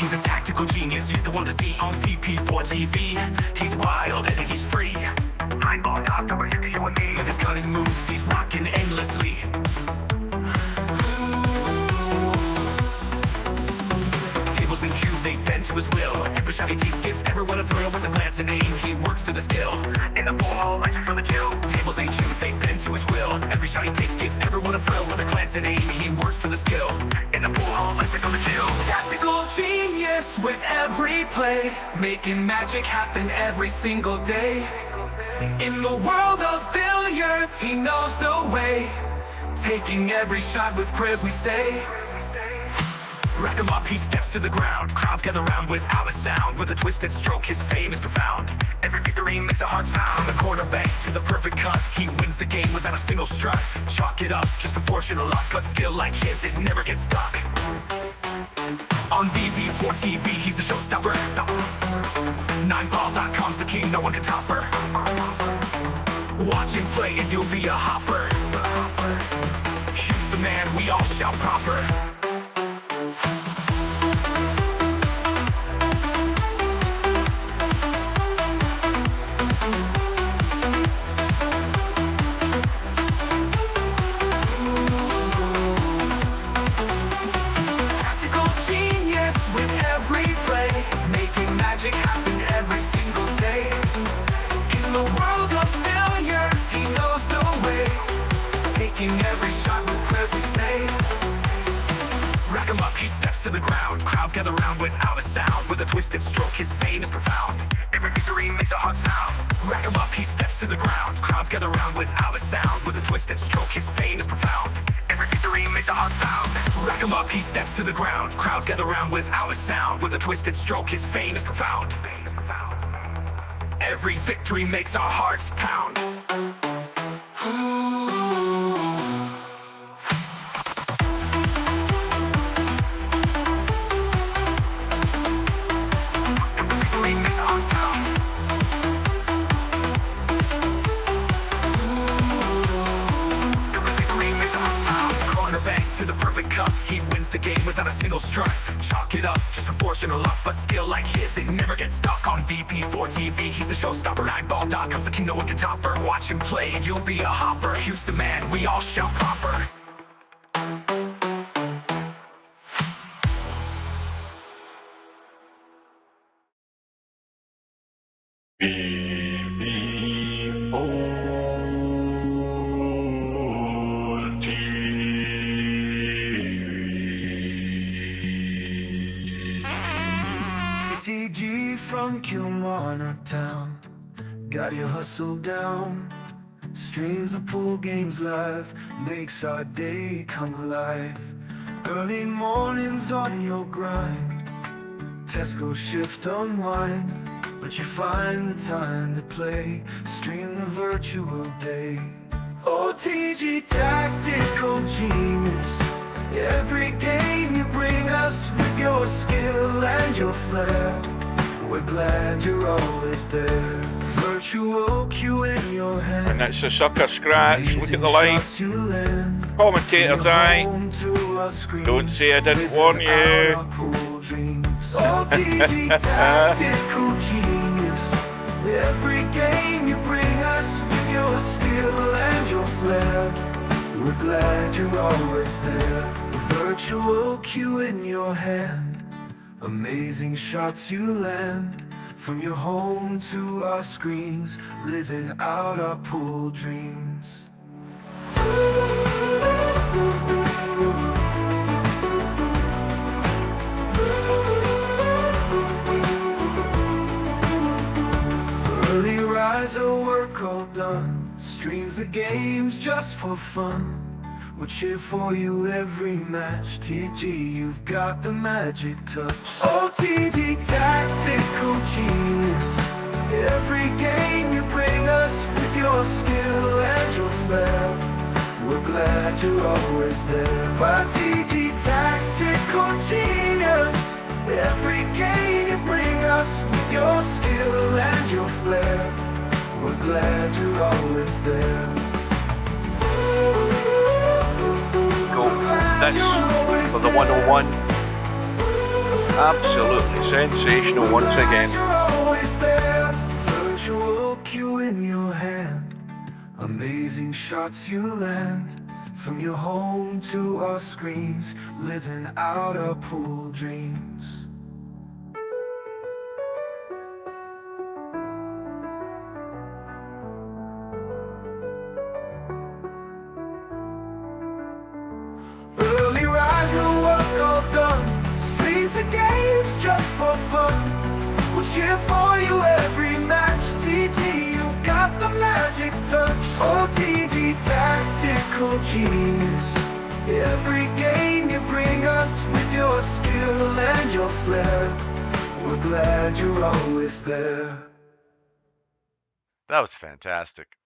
He's a tactical genius, he's the one to see on VP4TV. He's wild and he's free. I'm on top, number you and me. With his cunning moves, he's rocking endlessly. Tables and cues, they bend to his will. Every shot he takes gives everyone a thrill. With a glance and aim, he works to the skill. In the pool hall, lights for the chill. Tables and cues, they bend to his will. Every shot he takes gives everyone a thrill. With a glance and aim, he works to the skill. In the pool hall, lights for the chill. Tactical genius with every play, making magic happen every single day. In the world of billiards, he knows the way, taking every shot with prayers we say. Rack him up, he steps to the ground. Crowds gather round without a sound. With a twisted stroke, his fame is profound. Every victory makes a heart's pound. From the quarterback to the perfect cut, he wins the game without a single strut. Chalk it up, just a fortune or luck, but skill like his, it never gets stuck. On VP4TV, he's the showstopper. 9ball.com's the king, no one can top her. Watch him play and you'll be a hopper. He's the man, we all shout proper. Tactical genius with every play, making magic happen every single day. In the world of millions, he knows the way, taking every shot with prayers we say. Rack him up, he steps to the ground. Crowds gather round without a sound. With a twisted stroke, his fame is profound. Every victory makes a heart's pound. Rack him up, he steps to the ground. Crowds gather round without a sound. With a twisted stroke, his fame is profound. Every victory makes a heart's pound. Rack him up, he steps to the ground. Crowds gather round without a sound. With a twisted stroke, his fame is profound. Every victory makes our hearts pound. To the perfect cut, he wins the game without a single strut. Chalk it up, just for fortune or luck, but skill like his, it never gets stuck. On VP4TV, he's the showstopper. 9ball.com's the king, no one can top her. Watch him play and you'll be a hopper. He's the man, we all shout proper. TG from Kilmarnock town, got your hustle down. Streams the pool games live, makes our day come alive. Early mornings on your grind, Tesco shift unwind, but you find the time to play, stream the virtual day. OTG tactical genius, every game you bring us with your skill and your flair. We're glad you're always there. Virtual cue in your hand. And it's a sucker scratch. Look at the line. Commentator's eye. Don't say I didn't warn you. OTG tactical genius, every game you bring us with your skill and your flair. We're glad you're always there. Virtual cue in your hand, amazing shots you land. From your home to our screens, living out our pool dreams. Early riser, work all done, streams the games just for fun. We'll cheer for you every match. TG, you've got the magic touch. OTG tactical genius, every game you bring us with your skill and your flair. We're glad you're always there. OTG tactical genius, every game you bring us with your skill and your flair. We're glad you're always there. This for the 101. Absolutely sensational once again. Virtual cue in your hand, amazing shots you land. From your home to our screens, living out our pool dreams. Early riser, work all done, streams the games just for fun. We'll cheer for you every match. TG, you've got the magic touch. OTG tactical genius, Every game you bring us with your skill and your flair, we're glad you're always there. That was fantastic.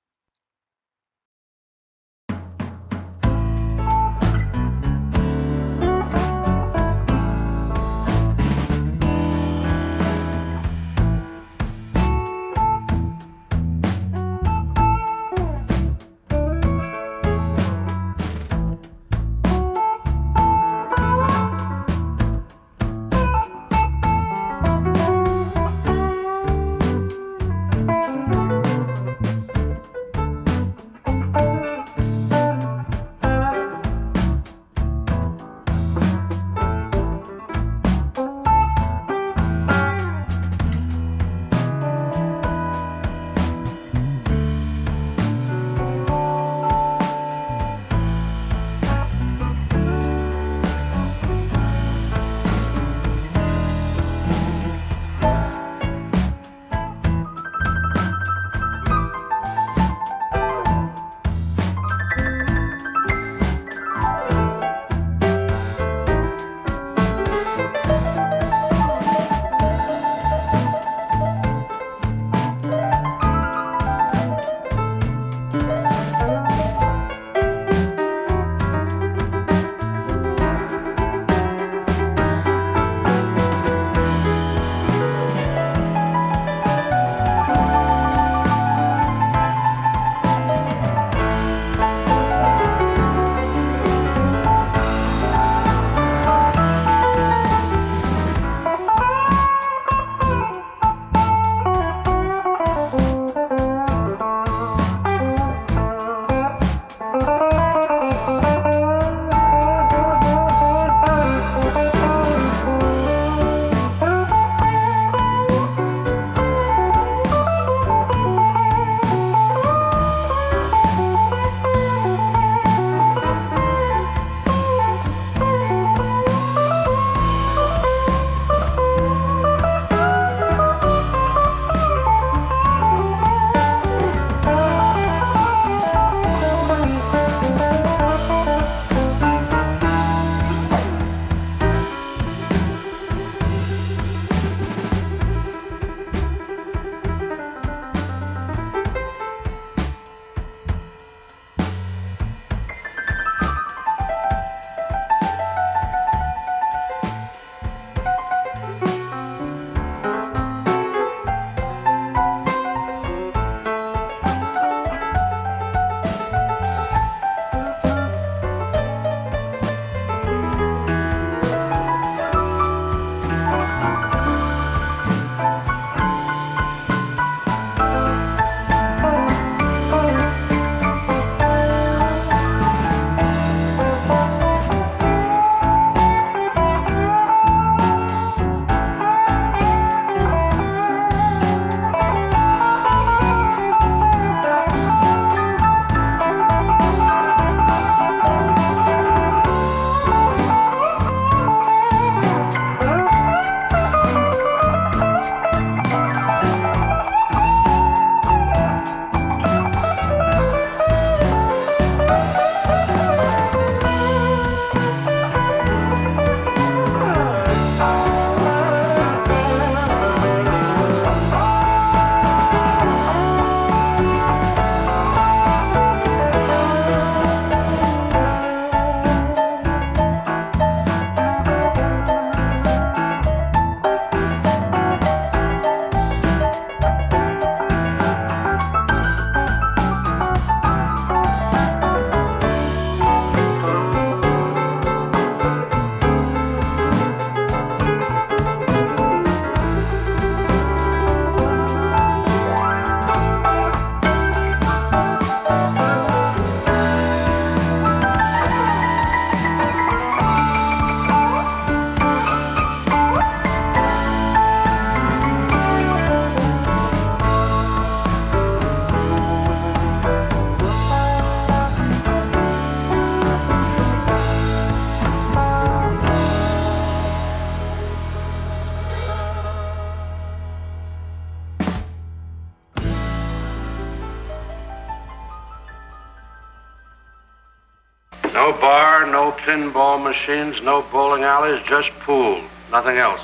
No bar, no pinball machines, no bowling alleys, just pool. Nothing else.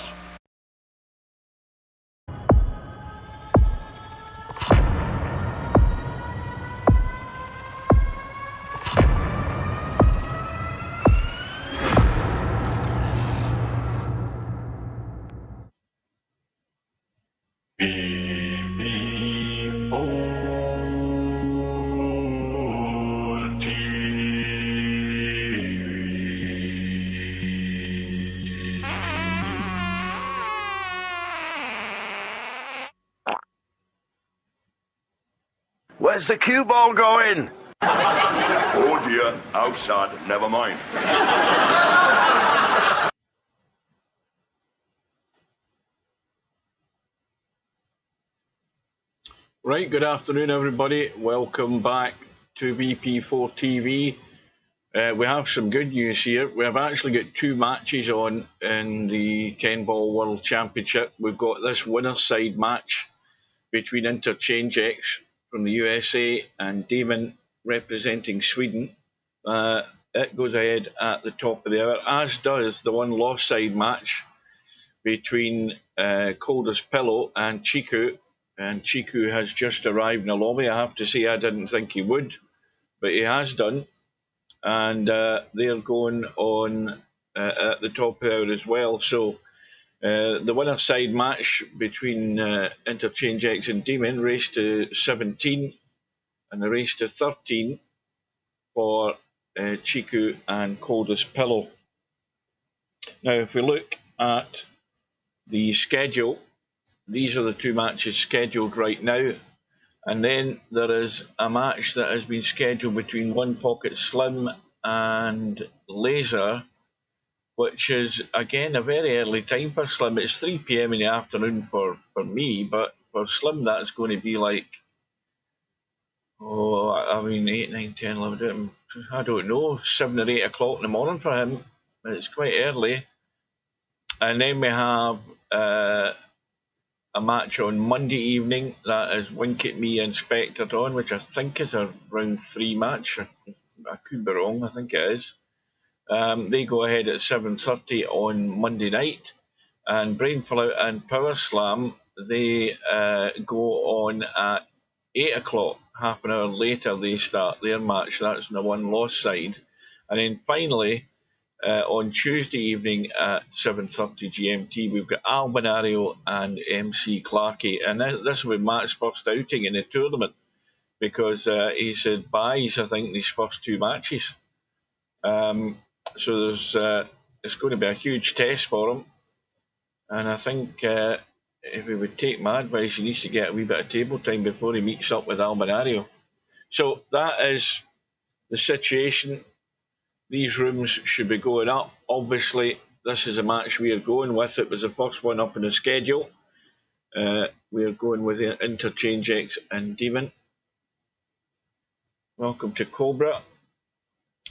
Where's the cue ball going? Oh dear, outside, never mind. Right, good afternoon everybody. Welcome back to VP4TV. We have some good news here. We have actually got two matches on in the 10-ball World Championship. We've got this winner's side match between Interchangex from the USA and Daemon representing Sweden. It goes ahead at the top of the hour, as does the one lost side match between Cold as Pillow and Chiku. And Chiku has just arrived in the lobby. I have to say I didn't think he would, but he has done. And they're going on at the top of the hour as well. So the winner's side match between Interchangex and Daemon raced to 17 and the race to 13 for Chiku and Cold as Pillow. Now, if we look at the schedule, these are the two matches scheduled right now. And then there is a match that has been scheduled between One Pocket Slim and Laser, which is, again, a very early time for Slim. It's 3 p.m. in the afternoon for me, but for Slim, that's going to be like, 8, 9, 10, 11, I don't know, 7 or 8 o'clock in the morning for him. It's quite early. And then we have a match on Monday evening. That is Wink at Me and Spectre on, which I think is a round 3 match. I could be wrong, I think it is. They go ahead at 7:30 on Monday night. And Brainflout and Power Slam, they go on at 8 o'clock. Half an hour later, they start their match. That's the one lost side. And then finally, on Tuesday evening at 7:30 GMT, we've got Albinario and MC Clarkey. And this will be Matt's first outing in the tournament because he said buys, I think, these first 2 matches. So there's it's going to be a huge test for him. And I think if he would take my advice, he needs to get a wee bit of table time before he meets up with Albinario. So that is the situation. These rooms should be going up. Obviously, this is a match we are going with. It was the first one up in the schedule. We are going with Interchangex and Daemon. Welcome to Cobra.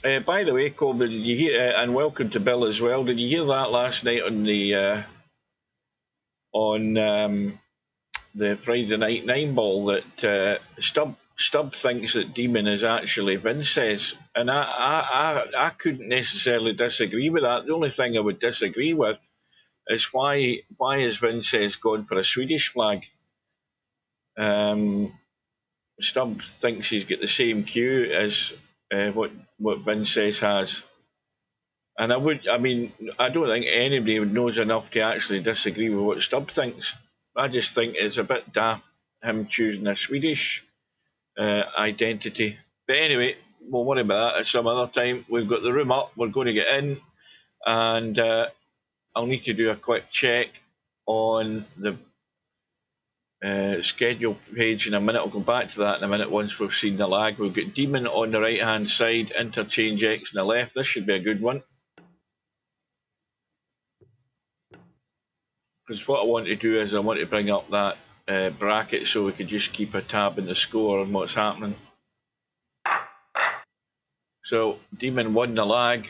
By the way, Cobra, did you hear? And welcome to Bill as well. Did you hear that last night on the Friday Night 9-ball that Stubb thinks that Daemon is actually Vince's, and I couldn't necessarily disagree with that. The only thing I would disagree with is why is Vince's gone for a Swedish flag? Stubb thinks he's got the same cue as what Vince's has, and I don't think anybody knows enough to actually disagree with what Stubb thinks. I just think it's a bit daft him choosing a Swedish identity. But anyway, we'll worry about that at some other time. We've got the room up. We're going to get in. And I'll need to do a quick check on the schedule page in a minute. I'll go back to that in a minute once we've seen the lag. We've got Daemon on the right-hand side, Interchangex on the left. This should be a good one. Because what I want to do is I want to bring up that bracket so we could just keep a tab in the score and what's happening. So Daemon won the lag.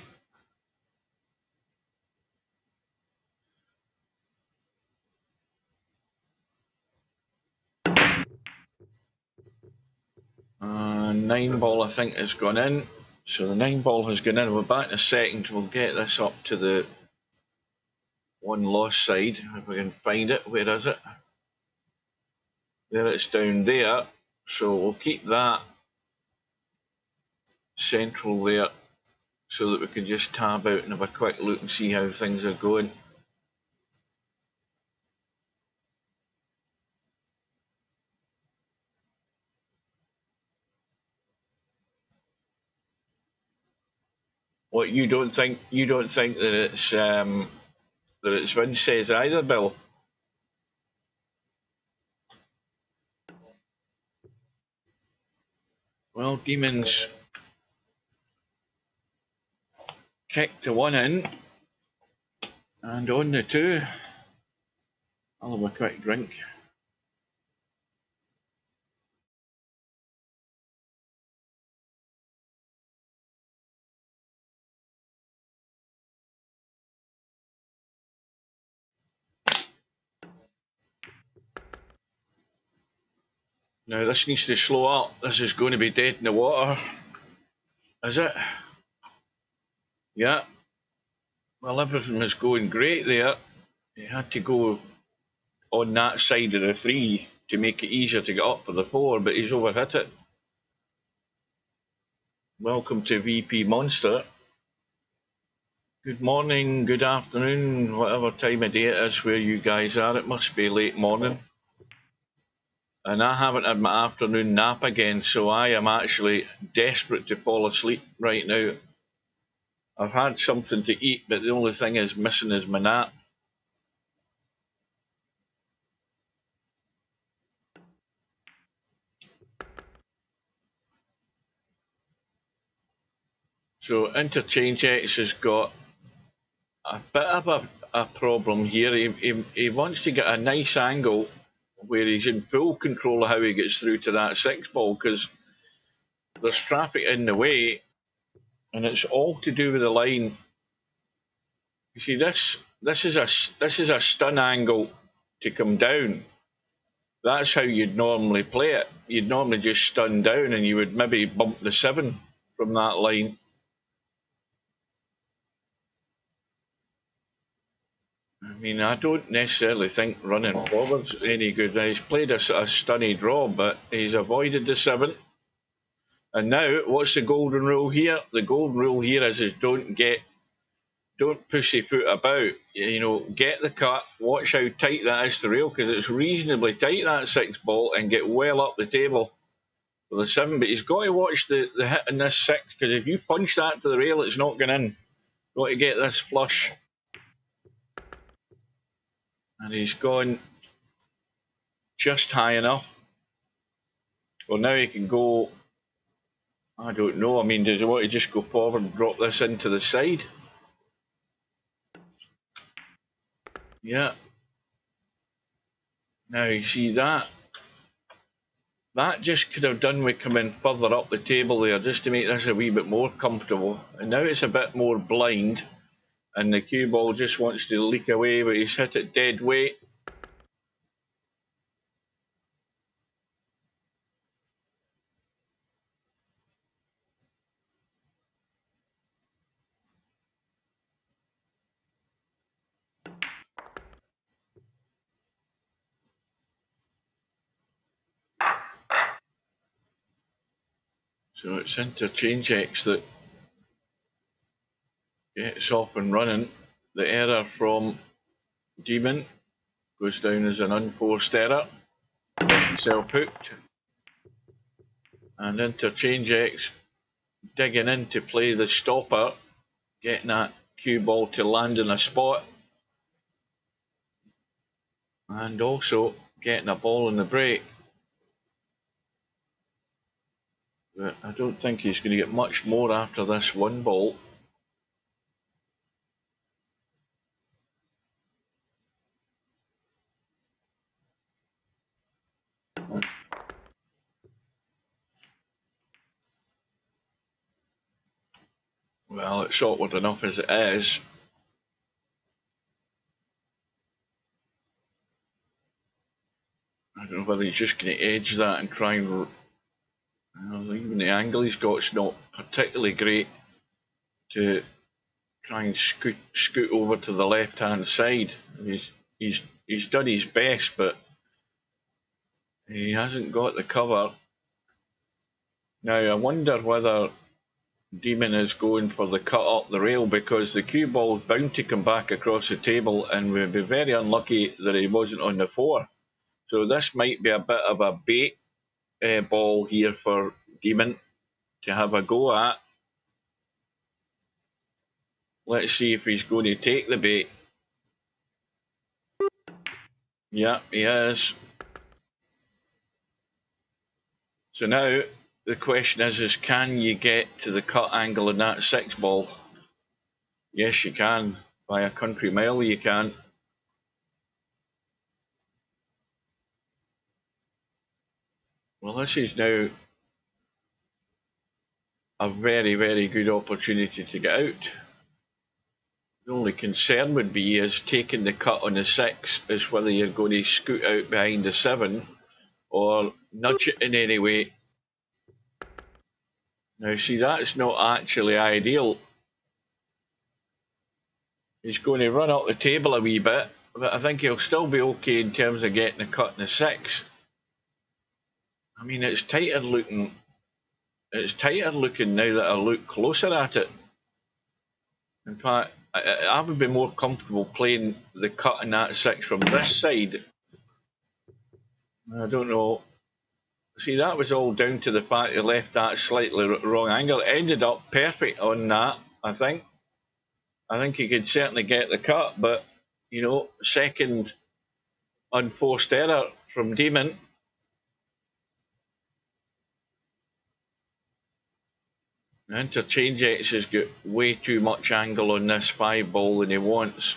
And 9-ball I think has gone in. So the 9 ball has gone in. We're back in a second. We'll get this up to the one lost side, if we can find it. Where is it? There, it's down there. So we'll keep that central there so that we can just tab out and have a quick look and see how things are going. What, you don't think that it's Vince's either, Bill? Well, Daemon's kicked the 1 in, and on the 2. I'll have a quick drink. Now this needs to slow up. This is going to be dead in the water. Is it? Yeah. Well, everything was going great there. He had to go on that side of the 3 to make it easier to get up for the 4, but he's overhit it. Welcome to VP Monster. Good morning, good afternoon, whatever time of day it is where you guys are. It must be late morning. And I haven't had my afternoon nap again, so I am actually desperate to fall asleep right now. I've had something to eat, but the only thing is missing is my nap. So Interchangex has got a bit of a problem here. He wants to get a nice angle where he's in full control of how he gets through to that 6 ball, because there's traffic in the way, and it's all to do with the line. You see, this is a stun angle to come down. That's how you'd normally play it. You'd normally just stun down, and you would maybe bump the 7 from that line. I mean, I don't necessarily think running forward's any good. He's played a stunny draw, but he's avoided the 7. And now, what's the golden rule here? The golden rule here is don't pussyfoot about. You know, get the cut, watch how tight that is to rail, because it's reasonably tight, that 6 ball, and get well up the table for the 7. But he's got to watch the hit in this 6, because if you punch that to the rail, it's not going in. Got to get this flush. And he's gone just high enough. Well, now he can go, I don't know. I mean, does he want to just go forward and drop this into the side? Yeah. Now you see that. That just could have done with coming further up the table there, just to make this a wee bit more comfortable. And now it's a bit more blind, and the cue ball just wants to leak away, but he's hit it dead weight. So it's Interchangex that gets off and running. The error from Daemon goes down as an unforced error. Getting himself hooked. And Interchangex digging in to play the stopper, getting that cue ball to land in a spot. And also getting a ball in the break. But I don't think he's going to get much more after this 1 ball. Well, it's awkward enough as it is. I don't know whether he's just going to edge that and try and... Well, even the angle he's got is not particularly great to try and scoot over to the left-hand side. He's done his best, but he hasn't got the cover. Now, I wonder whether Daemon is going for the cut up the rail, because the cue ball is bound to come back across the table, and we'd be very unlucky that he wasn't on the 4. So this might be a bit of a bait ball here for Daemon to have a go at. Let's see if he's going to take the bait. Yeah, he is. So now the question is can you get to the cut angle in that 6 ball? Yes, you can. By a country mile, you can. Well, this is now a very, very good opportunity to get out. The only concern would be is taking the cut on the 6 is whether you're going to scoot out behind the 7 or nudge it in any way. Now, see, that's not actually ideal. He's going to run up the table a wee bit, but I think he'll still be okay in terms of getting a cut in the 6. I mean, it's tighter looking. It's tighter looking now that I look closer at it. In fact, I would be more comfortable playing the cut in that 6 from this side. I don't know. See, that was all down to the fact he left that slightly wrong angle. It ended up perfect on that, I think. I think he could certainly get the cut, but, you know, second unforced error from Daemon. Interchangex has got way too much angle on this 5 ball than he wants.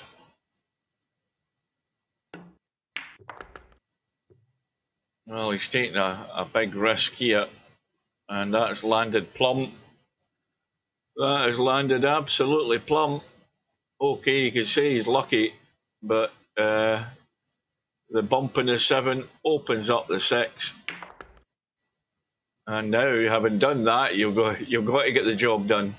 Well, he's taking a big risk here, and that's landed plumb. That has landed absolutely plumb. Okay, you could say he's lucky, but the bump in the 7 opens up the 6. And now, having done that, you've got to get the job done.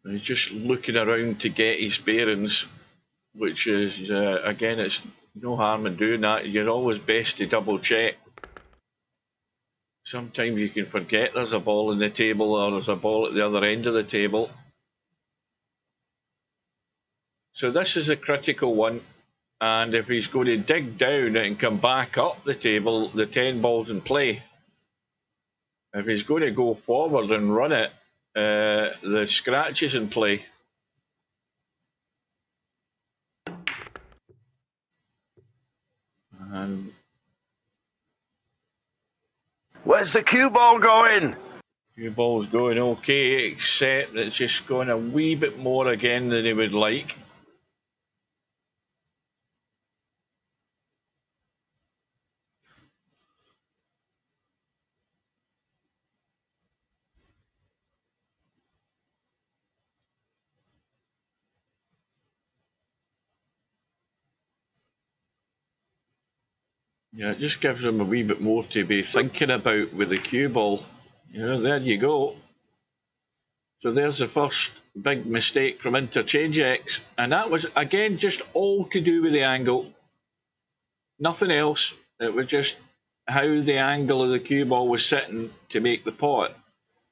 He's just looking around to get his bearings, which is, again, it's no harm in doing that. You're always best to double check. Sometimes you can forget there's a ball in the table or there's a ball at the other end of the table. So this is a critical one, and if he's going to dig down and come back up the table, the 10 ball's in play. If he's going to go forward and run it, the scratch is in play. And where's the cue ball going? Cue ball's going okay, except it's just going a wee bit more again than he would like. Yeah, it just gives him a wee bit more to be thinking about with the cue ball. You know, there you go. So there's the first big mistake from Interchangex. And that was, again, just all to do with the angle. Nothing else. It was just how the angle of the cue ball was sitting to make the pot.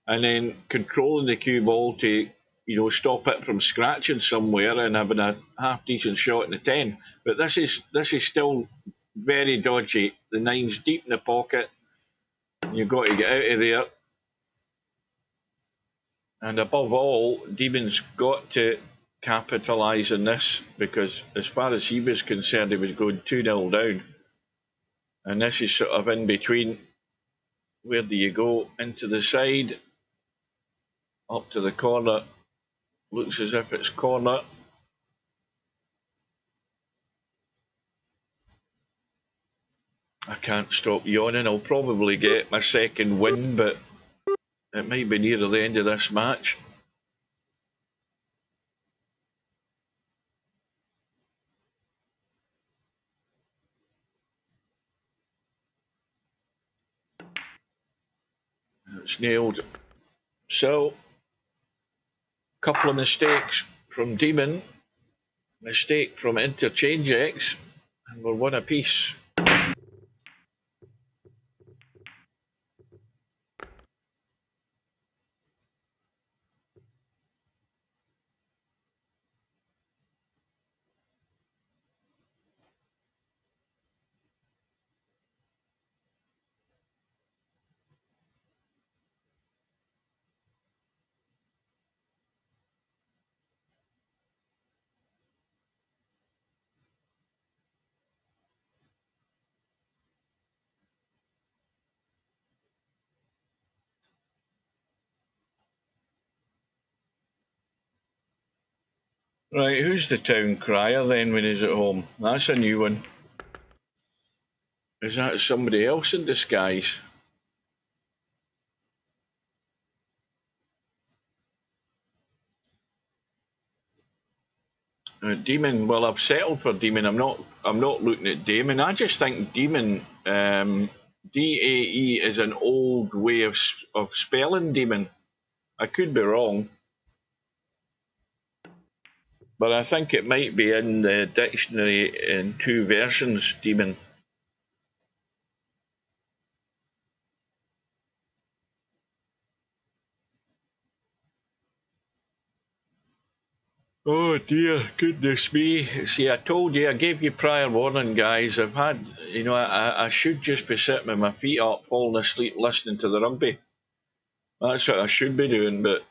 And then controlling the cue ball to, you know, stop it from scratching somewhere and having a half-decent shot in the 10. But this is still very dodgy. The 9's deep in the pocket. You've got to get out of there. And above all, Daemon's got to capitalise on this, because as far as he was concerned, he was going 2-0 down. And this is sort of in between. Where do you go? Into the side, up to the corner. Looks as if it's corner. I can't stop yawning. I'll probably get my second win, but it might be near the end of this match. It's nailed. So, couple of mistakes from Daemon, mistake from Interchangex, and we're one apiece. Right, who's the town crier then when he's at home? That's a new one. Is that somebody else in disguise? Daemon. Well, I've settled for Daemon. I'm not looking at Daemon. I just think Daemon, DAE, is an old way of spelling Daemon. I could be wrong, but I think it might be in the dictionary in two versions. Daemon. Oh dear, goodness me. See, I told you, I gave you prior warning, guys. I've had, I should just be sitting with my feet up, falling asleep, listening to the rugby. That's what I should be doing, but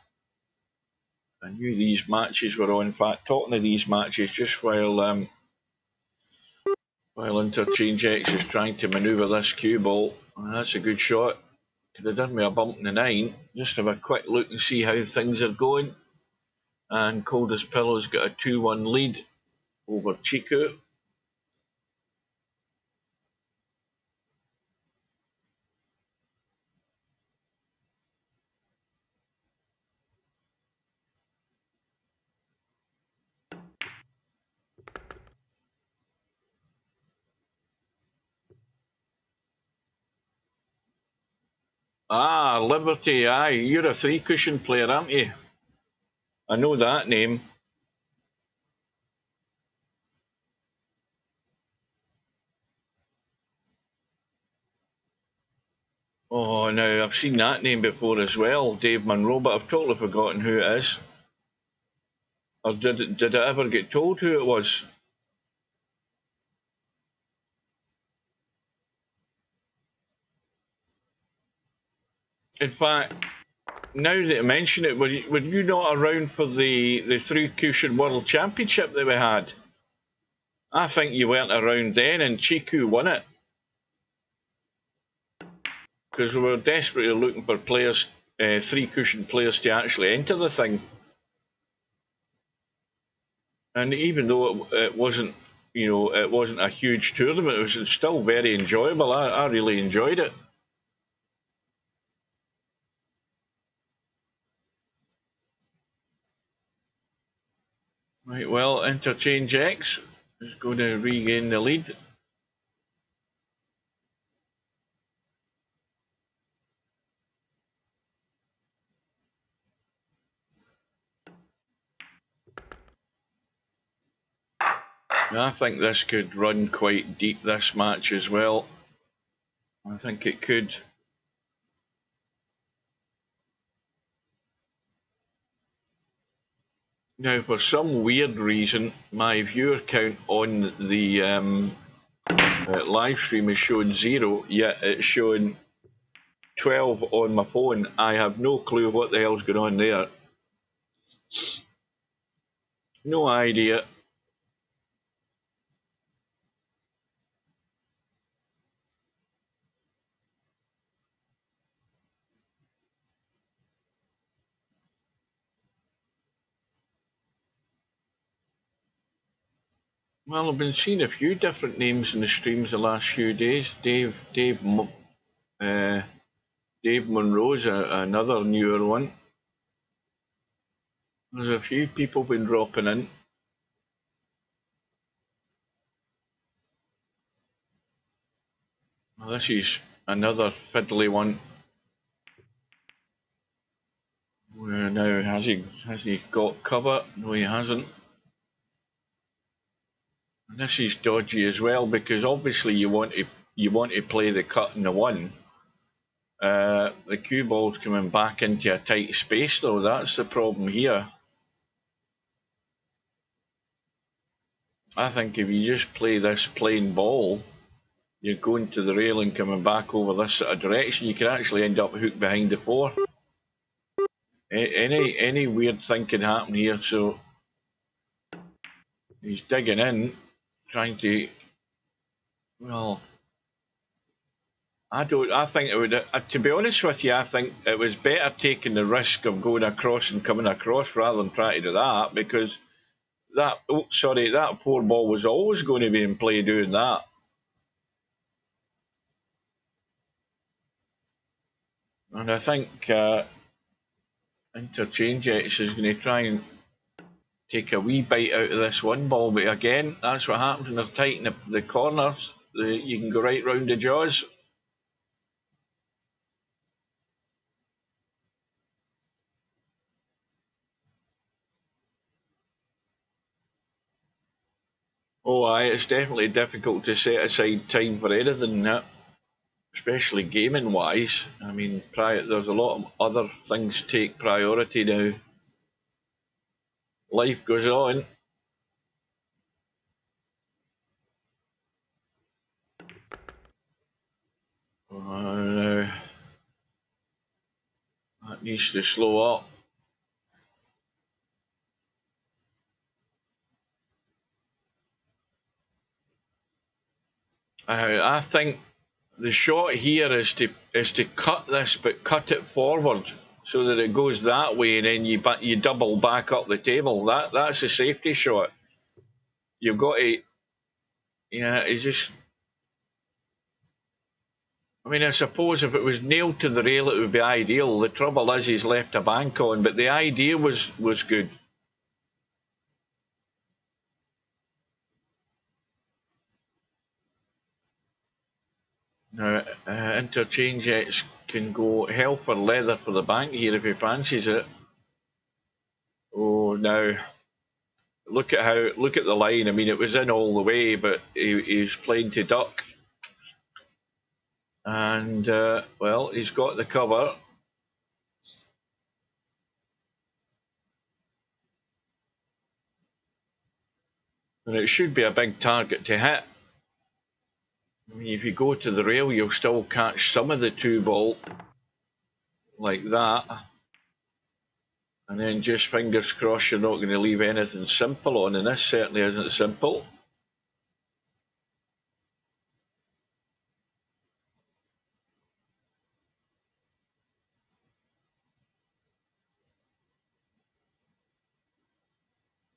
I knew these matches were on. In fact, talking of these matches, just while Interchangex is trying to manoeuvre this cue ball, that's a good shot. Could have done me a bump in the 9. Just have a quick look and see how things are going. And Cold as Pillow's got a 2-1 lead over Chico. Ah, Liberty, aye. You're a 3-cushion player, aren't you? I know that name. Oh, now, I've seen that name before as well, Dave Monroe, but I've totally forgotten who it is. Or did I ever get told who it was? In fact, now that I mention it, were you not around for the 3-cushion World Championship that we had? I think you weren't around then, and Chiku won it. Because we were desperately looking for players, 3-cushion players, to actually enter the thing. And even though it wasn't, it wasn't a huge tournament, it was still very enjoyable. I really enjoyed it. Right, well, Interchangex is going to regain the lead. I think this could run quite deep, this match as well. I think it could. Now, for some weird reason, my viewer count on the live stream is showing 0, yet it's showing 12 on my phone. I have no clue what the hell's going on there. No idea. Well, I've been seeing a few different names in the streams the last few days. Dave Monroe's another newer one. There's a few people been dropping in. Well, this is another fiddly one. Now, has he got cover? No, he hasn't. And this is dodgy as well, because obviously you want to play the cut in the one. The cue ball's coming back into a tight space, though. That's the problem here. I think if you just play this plain ball, you're going to the rail and coming back over this sort of direction, you can actually end up hooked behind the 4. Any weird thing can happen here, so he's digging in, trying to, well, I think it would, to be honest with you, I think it was better taking the risk of going across and coming across rather than trying to do that, because that 4 ball was always going to be in play doing that. And I think Interchangex is going to try and take a wee bite out of this 1 ball, but again, that's what happens when they're tight in the corners. You can go right round the jaws. Oh, aye, it's definitely difficult to set aside time for anything, especially gaming-wise. I mean, there's a lot of other things take priority now. Life goes on. That needs to slow up. I think the shot here is to cut this, but cut it forward so that it goes that way, and then you double back up the table. That's a safety shot. You've got to, yeah. It's just, I mean, I suppose if it was nailed to the rail, it would be ideal. The trouble is he's left a bank on, but the idea was good. Now, Interchangex can go hell for leather for the bank here if he fancies it. Oh, now look at the line. I mean, it was in all the way, but he's playing to duck, and well, he's got the cover. And it should be a big target to hit. I mean, if you go to the rail, you'll still catch some of the 2 ball like that. And then just fingers crossed you're not going to leave anything simple on, and this certainly isn't simple.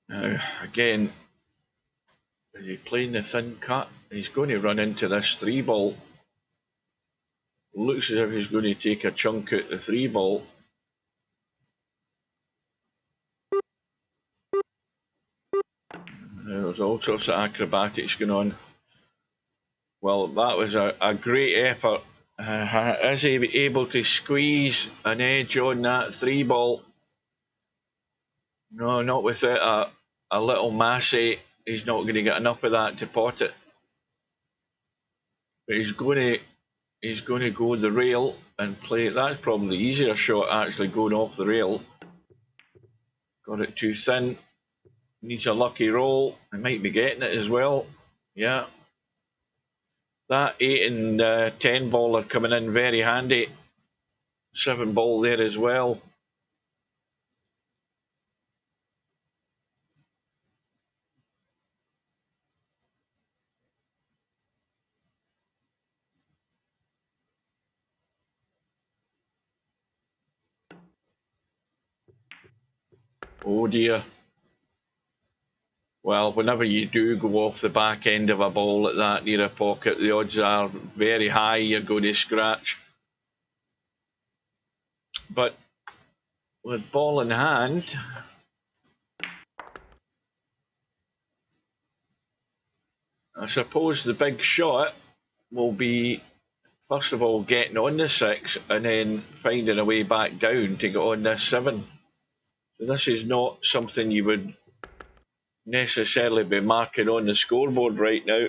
Now, again, is he playing the thin cut? He's going to run into this 3 ball. Looks as if he's going to take a chunk out the 3 ball. There's all sorts of acrobatics going on. Well, that was a great effort. Is he able to squeeze an edge on that 3 ball? No, not with it. A little massy. He's not going to get enough of that to pot it. But he's going to go the rail and play. That's probably the easier shot, actually, going off the rail. Got it too thin. Needs a lucky roll. He might be getting it as well. Yeah. That 8 and 10 ball are coming in very handy. 7 ball there as well. Oh dear. Well, whenever you do go off the back end of a ball like that near a pocket, the odds are very high you're going to scratch. But with ball in hand, I suppose the big shot will be, first of all, getting on the 6 and then finding a way back down to get on this 7. This is not something you would necessarily be marking on the scoreboard right now.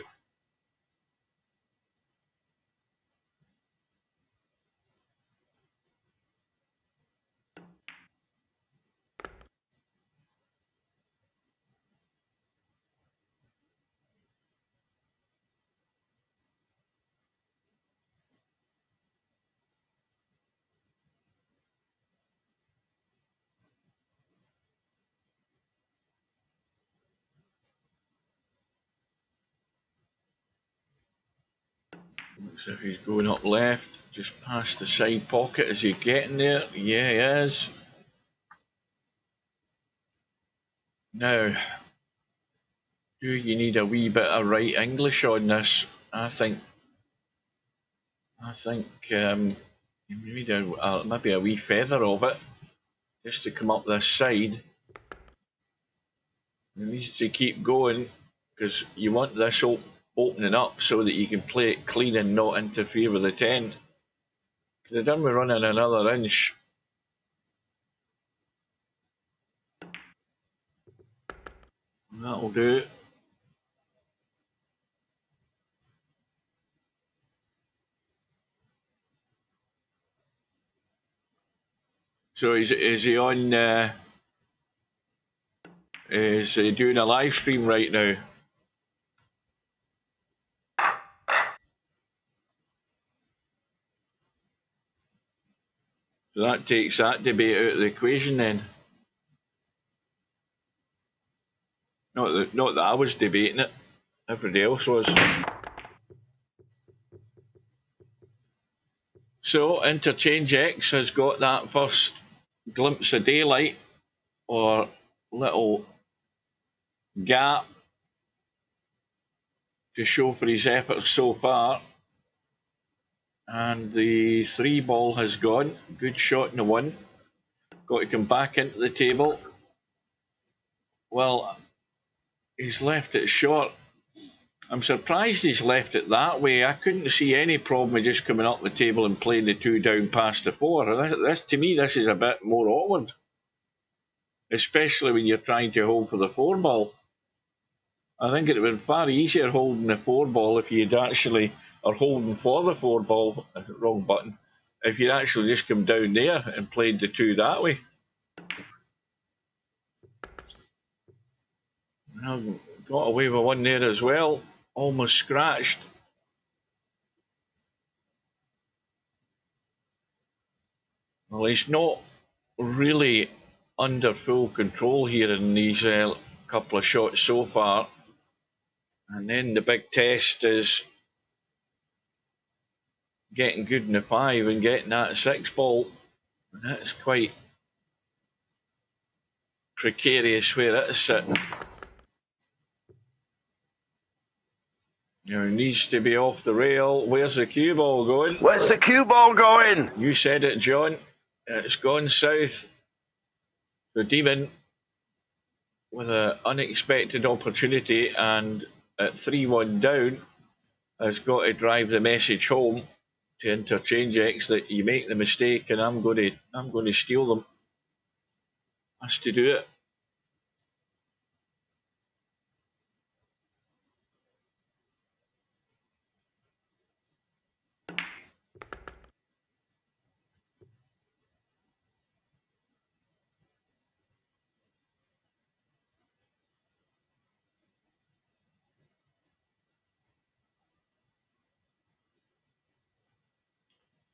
Looks as if he's going up left, just past the side pocket. Is he getting there? Yeah, he is. Now, do you need a wee bit of right English on this? I think you need maybe a wee feather of it just to come up this side. It needs to keep going because you want this opening up so that you can play it clean and not interfere with the 10. They're done with running another inch. That'll do. So is he on? Is he doing a live stream right now? So that takes that debate out of the equation then. Not that I was debating it. Everybody else was. So Interchangex has got that first glimpse of daylight or little gap to show for his efforts so far. And the 3 ball has gone. Good shot in the 1. Got to come back into the table. Well, he's left it short. I'm surprised he's left it that way. I couldn't see any problem with just coming up the table and playing the 2 down past the 4. This to me, this is a bit more awkward. Especially when you're trying to hold for the 4 ball. I think it would have been far easier holding the 4 ball if you'd actually, or holding for the 4 ball, wrong button, if you'd actually just come down there and played the 2 that way. Well, got away with 1 there as well, almost scratched. Well, he's not really under full control here in these couple of shots so far. And then the big test is getting good in the 5 and getting that 6 ball. And that's quite precarious where it's sitting. Now, it needs to be off the rail. Where's the cue ball going? Where's the cue ball going? You said it, John. It's gone south. So Daemon, with an unexpected opportunity and at 3-1 down, has got to drive the message home to Interchangex that you make the mistake and I'm going to steal them. Has to do it.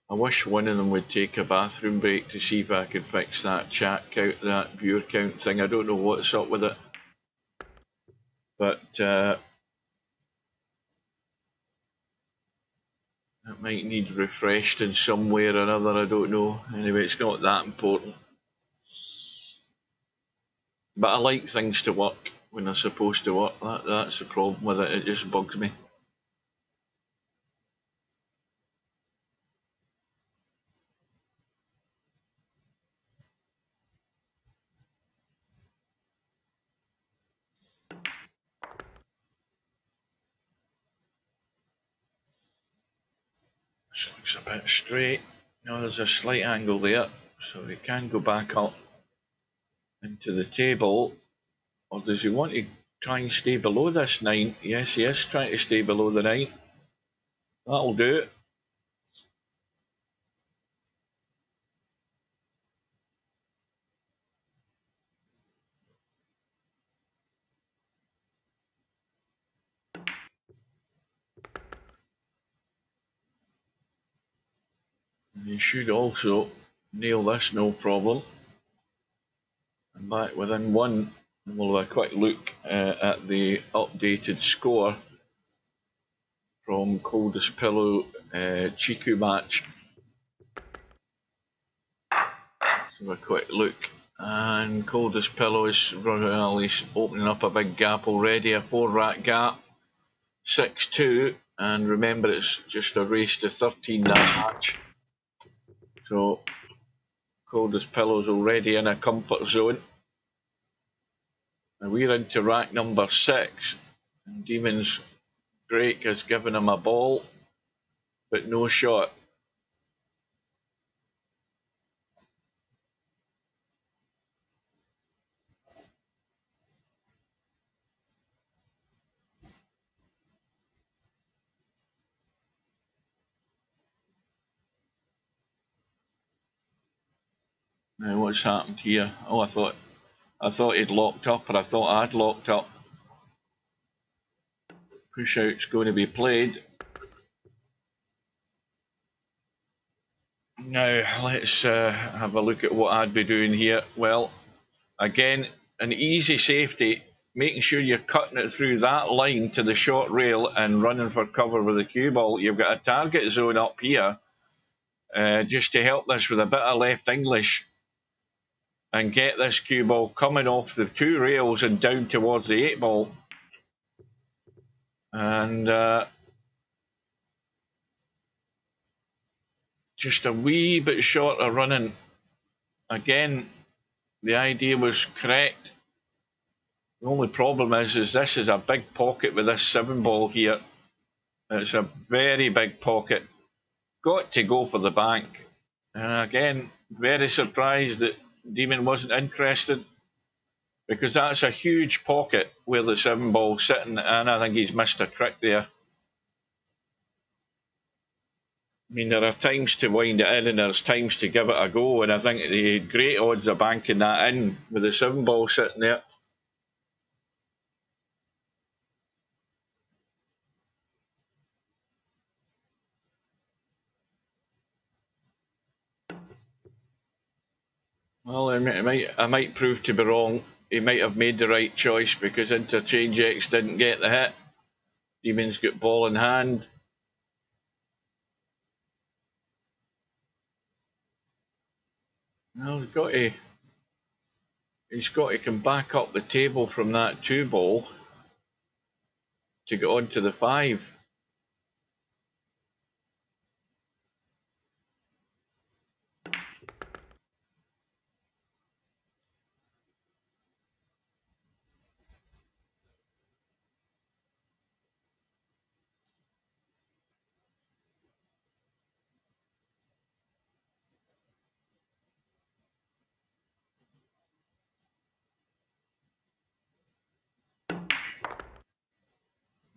I wish one of them would take a bathroom break to see if I could fix that chat count, that viewer count thing. I don't know what's up with it. But it might need refreshed in some way or another, I don't know. Anyway, it's not that important. But I like things to work when they're supposed to work. That's the problem with it, it just bugs me. This looks a bit straight. No, there's a slight angle there, so we can go back up. into the table, or does he want to try and stay below this 9? Yes, he is trying to stay below the 9. That'll do it. And he should also nail this, no problem. And back within 1. And we'll have a quick look at the updated score from Coldest Pillow Chiku match. Let's have a quick look. And Coldest Pillow is opening up a big gap already, a 4-rack gap. 6-2, and remember it's just a race to 13 that match. So Coldest Pillow's already in a comfort zone. And we're into rack number 6. And Daemon's break has given him a ball, but no shot. Now what's happened here? Oh, I thought he'd locked up, or I thought I'd locked up. Push out's going to be played. Now let's have a look at what I'd be doing here. Well, again, an easy safety, making sure you're cutting it through that line to the short rail and running for cover with the cue ball. You've got a target zone up here just to help this with a bit of left English and get this cue ball coming off the 2 rails and down towards the 8 ball. And just a wee bit short of running. Again, the idea was correct. The only problem is this is a big pocket with this 7 ball here. It's a very big pocket. Got to go for the bank. And again, very surprised that Daemon wasn't interested, because that's a huge pocket where the 7 ball's sitting, and I think he's missed a trick there. I mean, there are times to wind it in and there's times to give it a go, and I think the great odds of banking that in with the 7 ball sitting there. Well, I might prove to be wrong. He might have made the right choice, because Interchangex didn't get the hit. Daemon's got ball in hand. No, he's got to come back up the table from that 2 ball to get on to the 5.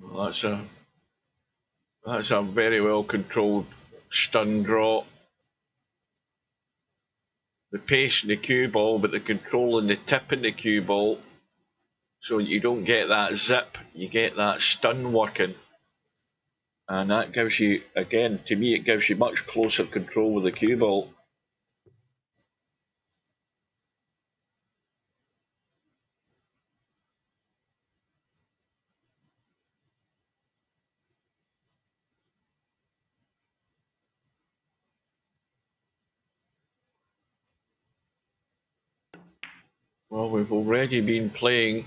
Well, that's a very well controlled stun draw. The pace in the cue ball, but the control and the tip in the cue ball, so you don't get that zip, you get that stun working. And that gives you, again, to me, it gives you much closer control with the cue ball. Well, we've already been playing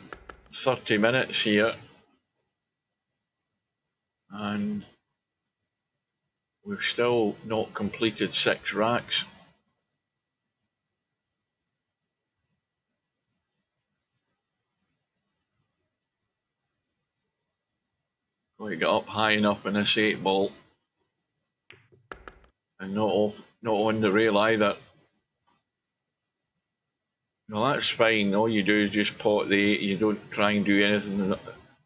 30 minutes here, and we've still not completed 6 racks. Got to get up high enough in this 8 ball, and not on the rail either. No, that's fine. All you do is just pot the 8. You don't try and do anything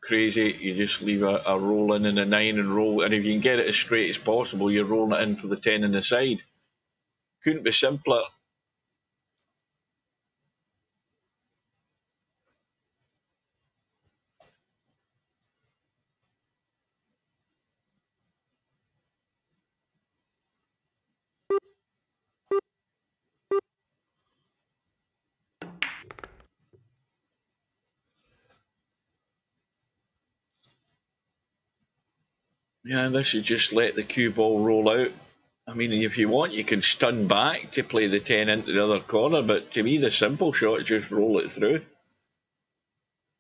crazy. You just leave a roll in and a 9 and roll. And if you can get it as straight as possible, you're rolling it in for the 10 on the side. Couldn't be simpler. Yeah, this is just let the cue ball roll out. I mean, if you want, you can stun back to play the 10 into the other corner, but to me, the simple shot is just roll it through.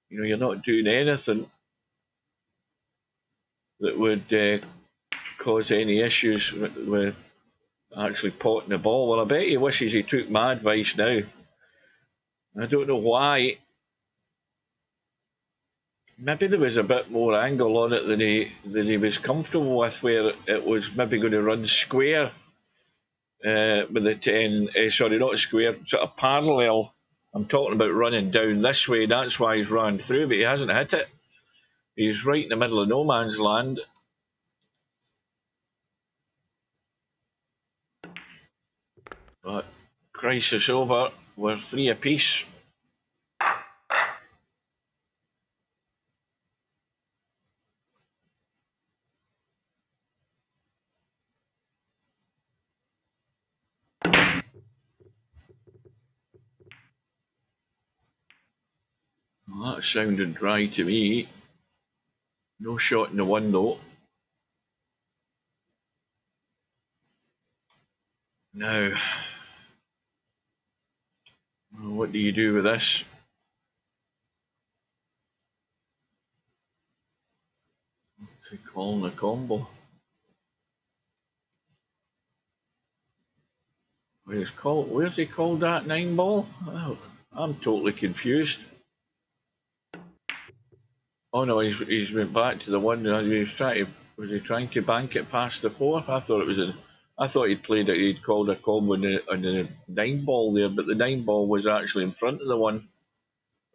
You know, you're not doing anything that would cause any issues with actually potting the ball. Well, I bet he wishes he took my advice now. I don't know why. Maybe there was a bit more angle on it than he was comfortable with, where it was maybe going to run square with the 10. Sorry, not square, sort of parallel. I'm talking about running down this way. That's why he's run through, but he hasn't hit it. He's right in the middle of no man's land. But crisis over. We're 3 apiece. Well, that sounded dry to me. No shot in the window. Now, what do you do with this? What's he calling a combo? Where's he called that 9 ball? Oh, I'm totally confused. Oh no, he's went back to the 1. Was he trying to bank it past the 4? I thought he'd played it. He'd called a combo on the 9 ball there, but the 9 ball was actually in front of the 1.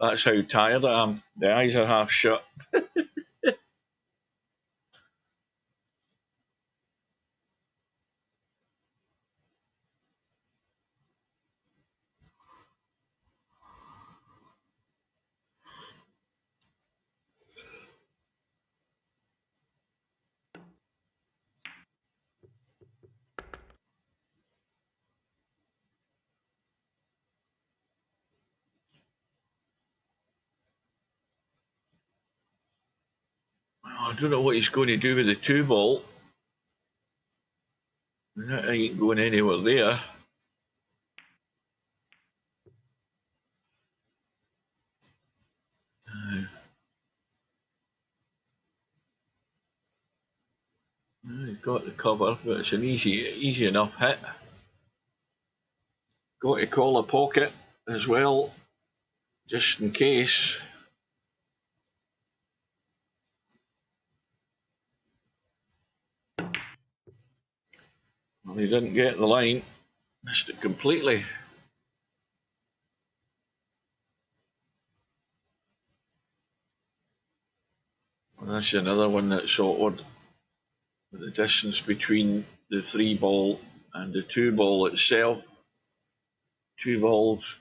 That's how tired I am. The eyes are half shut. I don't know what he's going to do with the 2 ball. That ain't going anywhere there. He's got the cover, but it's an easy enough hit. Got to call a pocket as well, just in case. Well, he didn't get the line. Missed it completely. Well, that's another one that's awkward. The distance between the 3 ball and the 2 ball itself. 2 balls,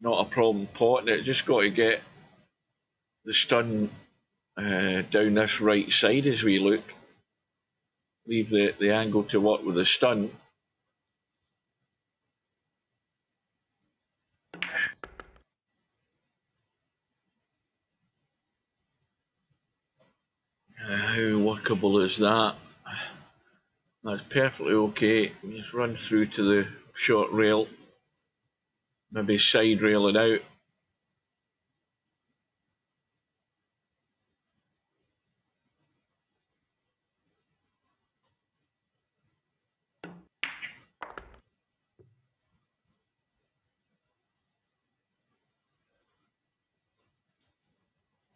not a problem potting it. Just got to get the stun down this right side as we look. Leave the angle to work with the stun. How workable is that? That's perfectly okay. Just run through to the short rail, maybe side rail it out.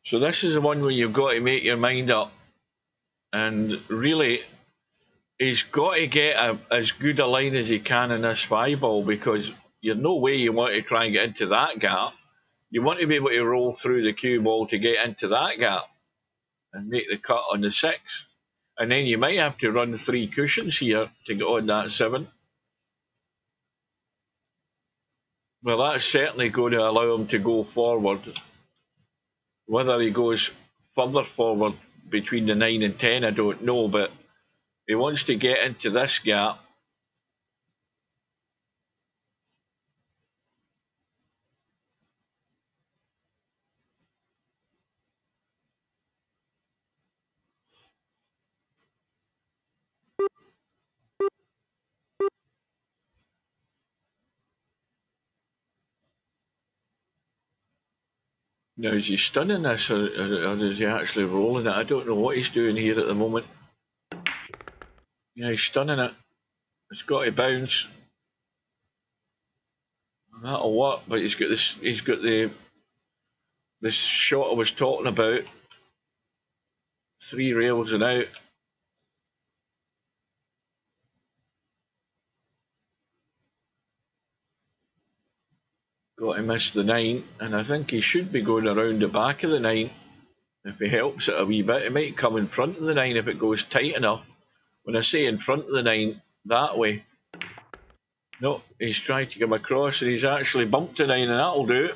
So this is the one where you've got to make your mind up, and really he's got to get as good a line as he can in this 5 ball, because You're no way you want to try and get into that gap. You want to be able to roll through the cue ball to get into that gap and make the cut on the 6. And then you might have to run 3 cushions here to get on that 7. Well, that's certainly going to allow him to go forward. Whether he goes further forward between the 9 and 10, I don't know, but he wants to get into this gap. Now, is he stunning this or is he actually rolling it? I don't know what he's doing here at the moment. Yeah, he's stunning it. It's got to bounce. That'll work, but he's got this. He's got this shot I was talking about. 3 rails and out. Got to miss the 9, and I think he should be going around the back of the 9. If he helps it a wee bit, he might come in front of the 9 if it goes tight enough. When I say in front of the 9, that way. No, he's trying to come across and he's actually bumped the 9, and that'll do.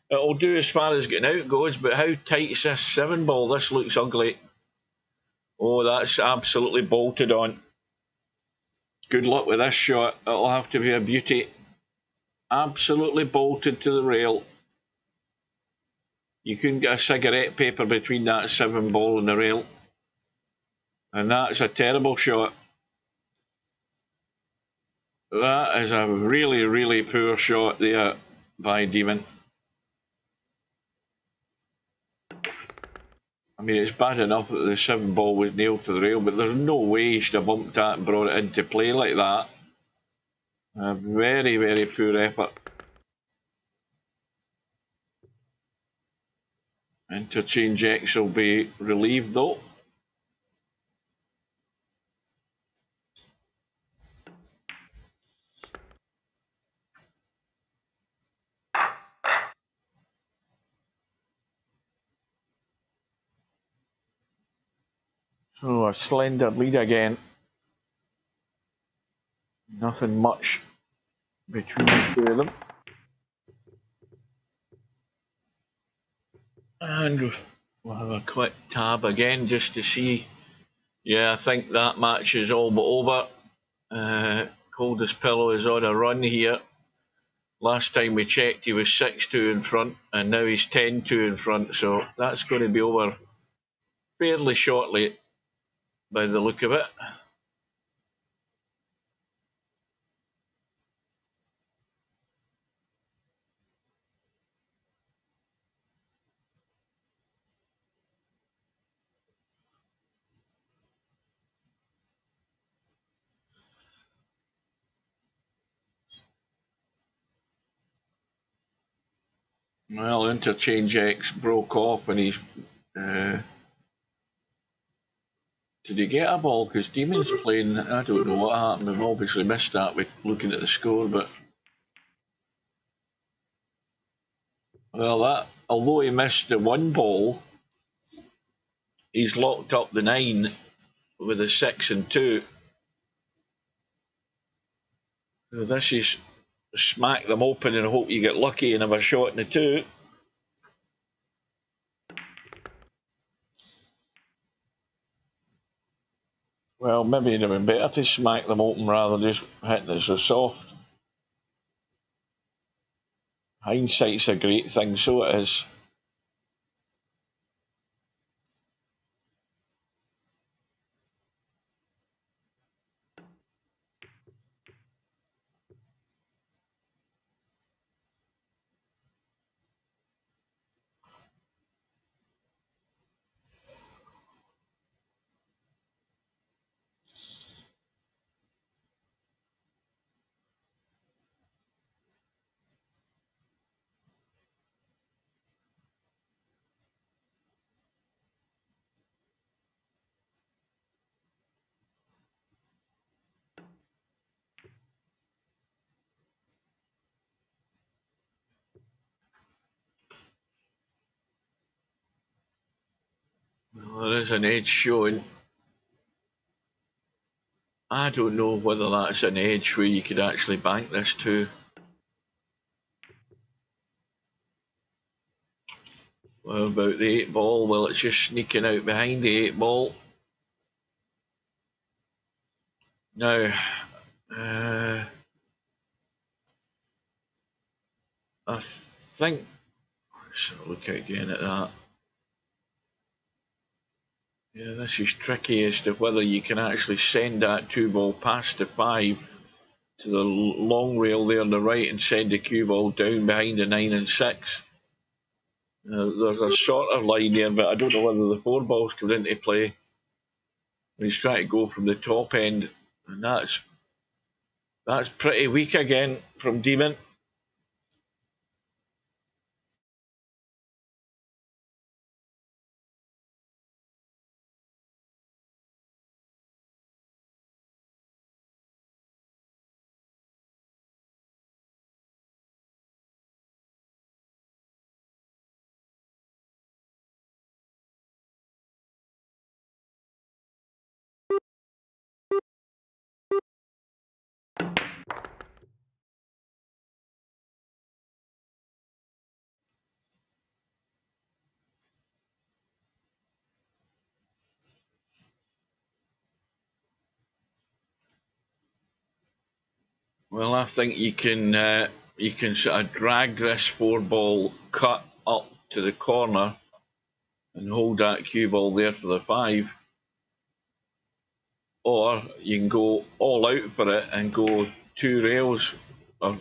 It'll do as far as getting out goes, but how tight is this 7 ball? This looks ugly. Oh, that's absolutely bolted on. Good luck with this shot. It'll have to be a beauty. Absolutely bolted to the rail. You couldn't get a cigarette paper between that 7 ball and the rail. And that's a terrible shot. That is a really, really poor shot there by Daemon. I mean, it's bad enough that the 7 ball was nailed to the rail, but there's no way he should have bumped that and brought it into play like that. A very, very poor effort. Interchangex will be relieved though. So a slender lead again. Nothing much between the two of them. And we'll have a quick tab again just to see. Yeah, I think that match is all but over. Coldest Pillow is on a run here. Last time we checked, he was 6-2 in front, and now he's 10-2 in front. So that's going to be over fairly shortly by the look of it. Well, Interchangex broke off and he's... did he get a ball? Because Daemon's playing... I don't know what happened. We've obviously missed that with looking at the score, but... Well, that... Although he missed the 1 ball, he's locked up the 9 with a 6 and 2. So this is smack them open and hope you get lucky and have a shot in the 2. Well, maybe it'd have been better to smack them open rather than just hitting it so soft. Hindsight's a great thing, so it is. Well, there is an edge showing. I don't know whether that's an edge where you could actually bank this to. What about the 8 ball? Well, it's just sneaking out behind the 8 ball. Now, I think, let's look again at that. Yeah, this is tricky as to whether you can actually send that 2 ball past the 5 to the long rail there on the right and send the cue ball down behind the 9 and 6. There's a shorter line there, but I don't know whether the 4 balls come into play. He's trying to go from the top end, and that's pretty weak again from Daemon. Well, I think you can sort of drag this 4 ball cut up to the corner and hold that cue ball there for the 5. Or you can go all out for it and go 2 rails, or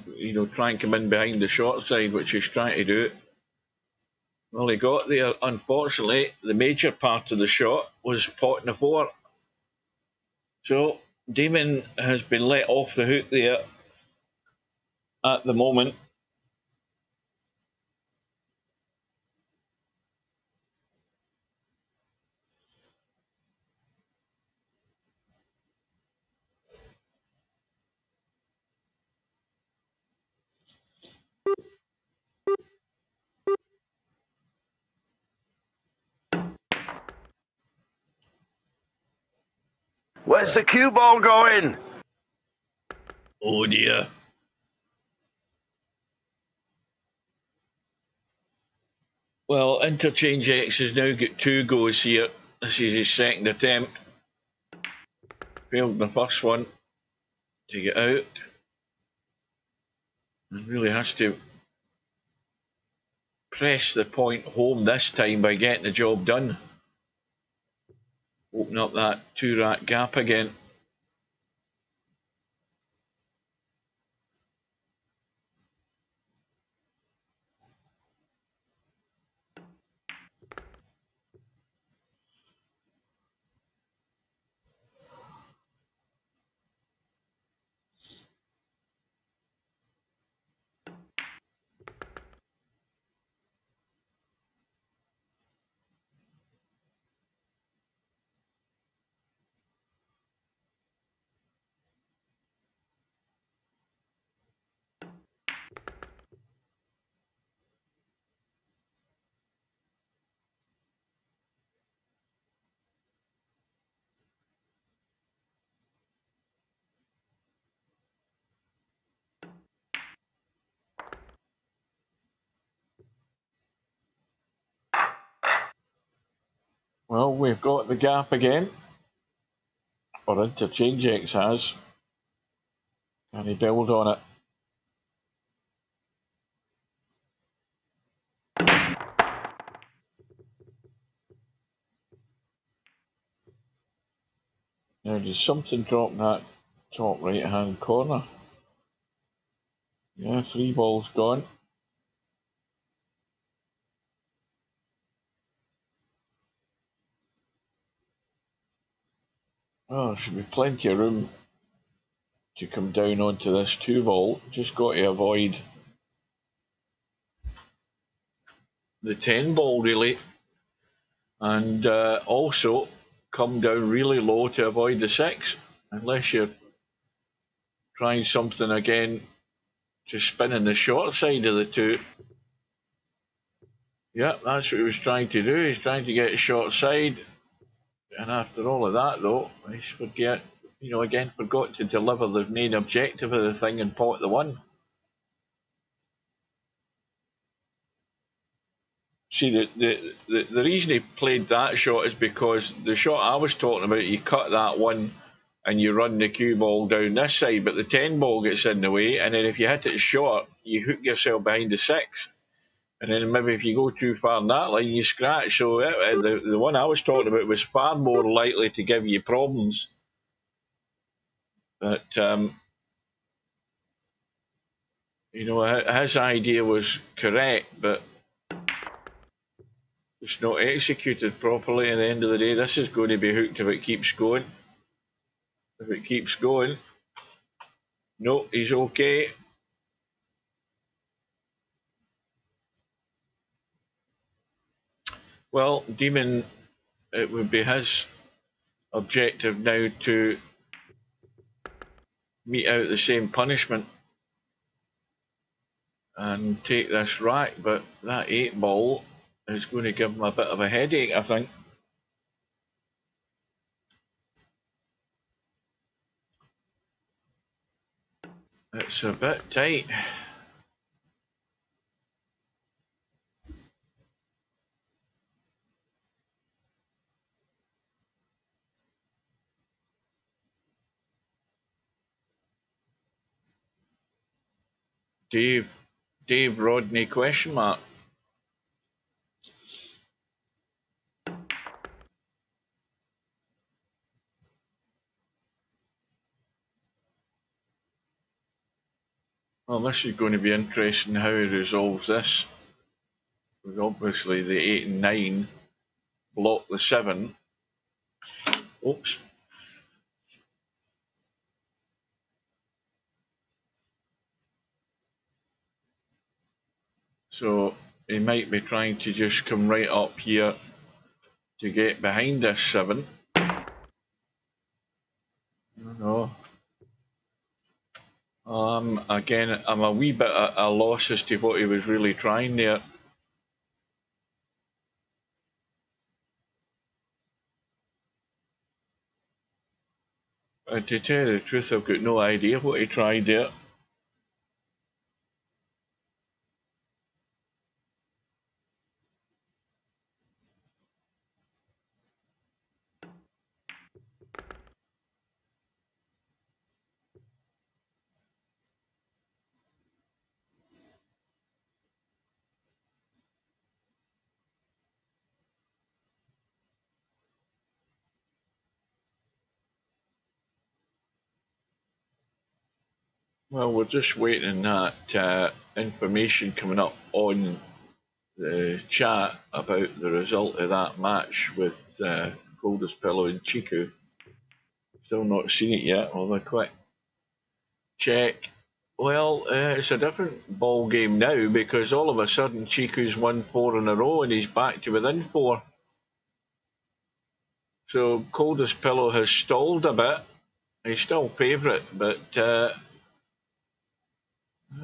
try and come in behind the short side, which he's trying to do. Well, he got there. Unfortunately, the major part of the shot was potting the 4. So Daemon has been let off the hook there at the moment. Where's the cue ball going? Oh dear. Well, Interchangex has now got 2 goes here. This is his second attempt. Failed the first one to get out. And really has to press the point home this time by getting the job done. Open up that 2-rack gap again. Well, we've got the gap again. Or Interchangex has. Can he build on it? Now, does something drop in that top right-hand corner? Yeah, 3 balls gone. Oh, there should be plenty of room to come down onto this 2 ball. Just got to avoid the 10 ball, really. And also come down really low to avoid the 6, unless you're trying something again to spin in the short side of the 2. Yeah, that's what he was trying to do. He's trying to get a short side. And after all of that, though, he's forgot to deliver the main objective of the thing and pot the one. See, the reason he played that shot is because the shot I was talking about, you cut that one and you run the cue ball down this side, but the 10 ball gets in the way, and then if you hit it short, you hook yourself behind the 6. And then maybe if you go too far in that line, you scratch. So the one I was talking about was far more likely to give you problems. But, his idea was correct, but it's not executed properly. At the end of the day, this is going to be hooked if it keeps going. If it keeps going, no, he's okay. Well, Daemon, it would be his objective now to mete out the same punishment and take this rack, but that 8 ball is going to give him a bit of a headache, I think. It's a bit tight. Dave Rodney question mark. Well, this is going to be interesting how he resolves this. Because obviously the 8 and 9 block the 7. Oops. So he might be trying to just come right up here to get behind this 7. No. Again, I'm a wee bit at a loss as to what he was really trying there. To tell you the truth, I've got no idea what he tried there. Well, we're just waiting that information coming up on the chat about the result of that match with Coldest Pillow and Chiku. Still not seen it yet, although quick check. Well, it's a different ball game now because all of a sudden Chiku's won 4 in a row and he's back to within 4. So Coldest Pillow has stalled a bit. He's still favourite, but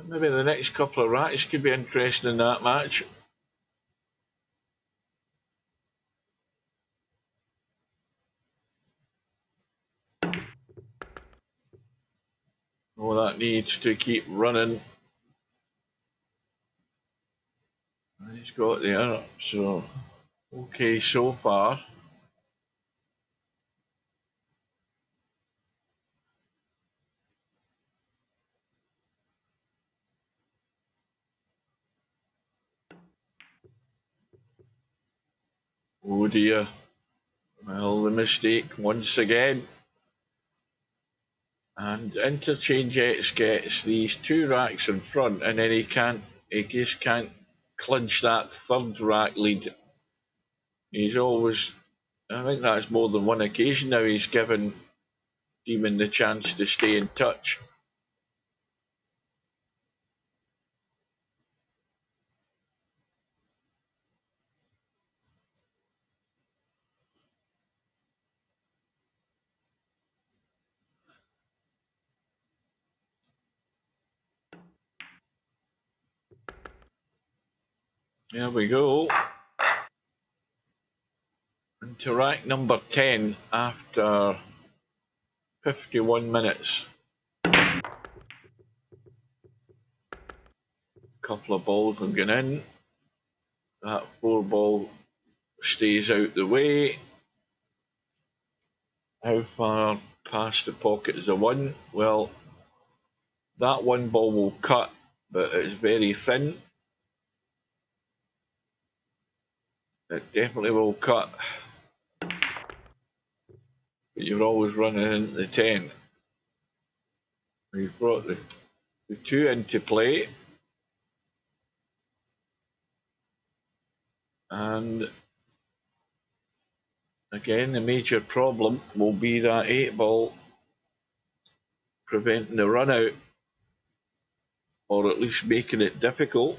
maybe the next couple of racks could be interesting in that match. Oh, that needs to keep running. He's got there, so okay so far. Oh dear. Well, the mistake once again. And Interchangex gets these 2 racks in front, and then he just can't clinch that 3rd rack lead. He's always, I think that's more than one occasion now he's given Daemon the chance to stay in touch. There we go. to rack number 10 after 51 minutes. Couple of balls have gone in. That 4 ball stays out the way. How far past the pocket is the 1? Well, that 1 ball will cut, but it's very thin. It definitely will cut. But you're always running into the 10. We've brought the 2 into play. And again, the major problem will be that 8 ball preventing the run out, or at least making it difficult.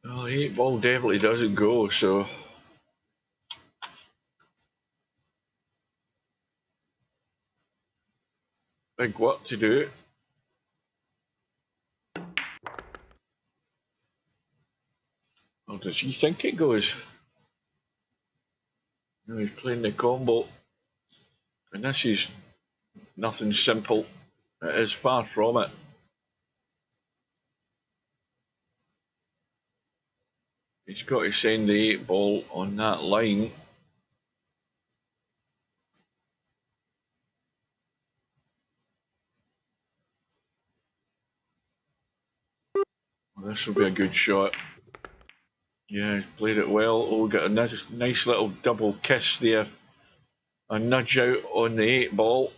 Well, the 8 ball definitely doesn't go, so big work to do. Or does he think it goes? No, he's playing the combo. And this is nothing simple. It is far from it. He's got to send the 8 ball on that line. Well, this will be a good shot. Yeah, he's played it well. Oh, got a nice little double kiss there. A nudge out on the 8 ball.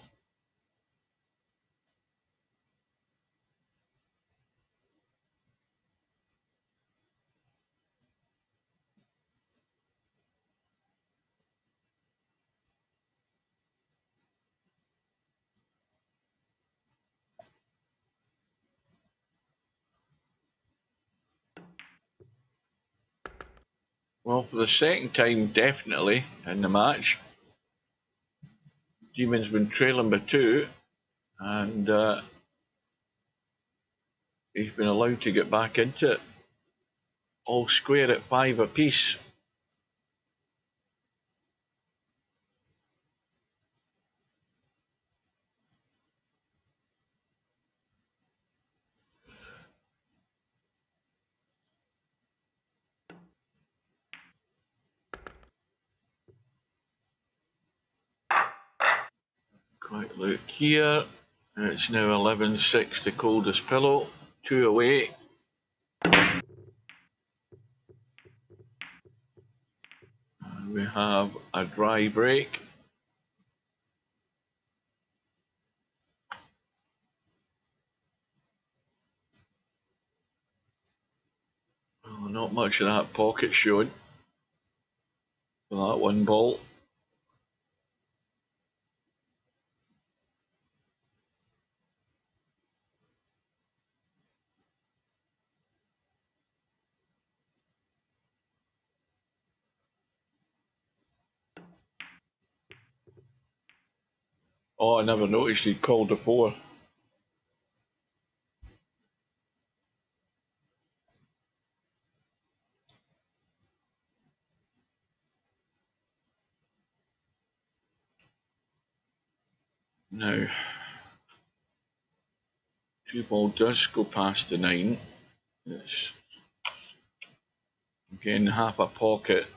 Well, for the second time, definitely, in the match. Daemon's been trailing by 2, and he's been allowed to get back into it. All square at 5 apiece. Quick look here. It's now 11-6 to Coldest Pillow. 2 away. And we have a dry break. Oh, not much of that pocket showing for that 1 ball. Oh, I never noticed he'd called a 4. Now, 2 ball does go past the 9. It's again half a pocket.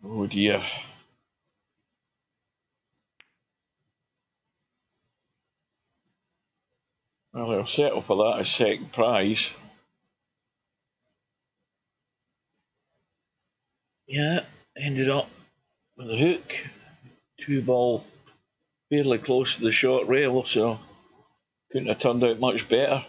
Oh dear. Well, I'll settle for that as second prize. Yeah, ended up with a hook. 2 ball fairly close to the short rail, so couldn't have turned out much better.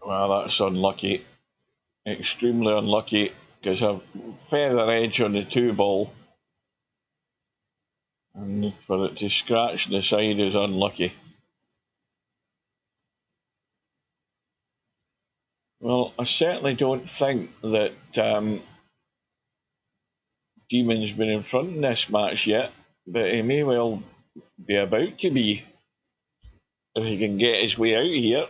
Well, that's unlucky. Extremely unlucky, because a feather edge on the 2 ball, and for it to scratch the side is unlucky. Well, I certainly don't think that Daemon's been in front in this match yet, but he may well be about to be if he can get his way out here.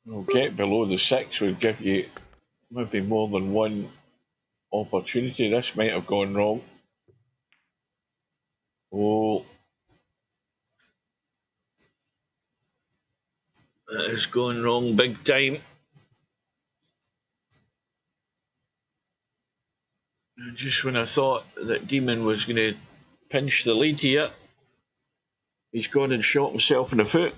We'll get below the 6, we'll give you maybe more than one opportunity. This might have gone wrong. Oh, that is going wrong big time. And just when I thought that Daemon was going to pinch the lead here, he's gone and shot himself in the foot.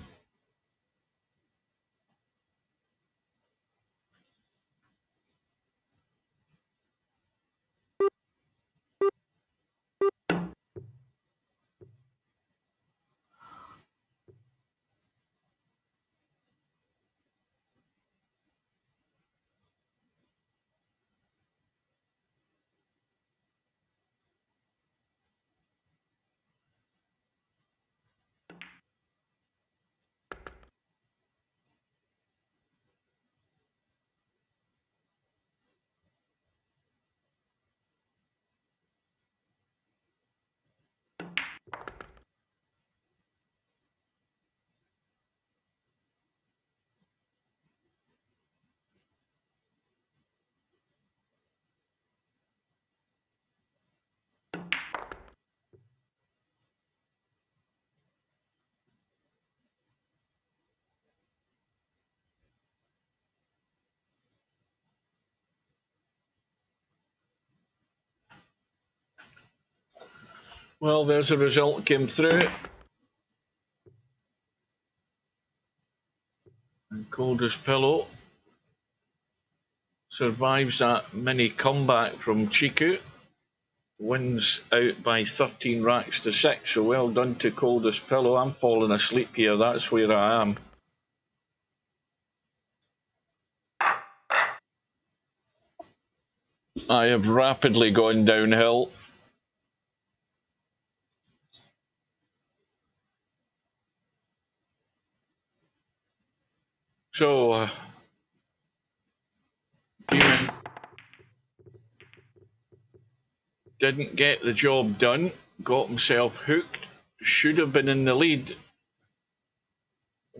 Well, there's a result came through. And Coldest Pillow survives that mini comeback from Chiku. Wins out by 13 racks to 6. So well done to Coldest Pillow. I'm falling asleep here. That's where I am. I have rapidly gone downhill. So, Daemon didn't get the job done, got himself hooked, should have been in the lead,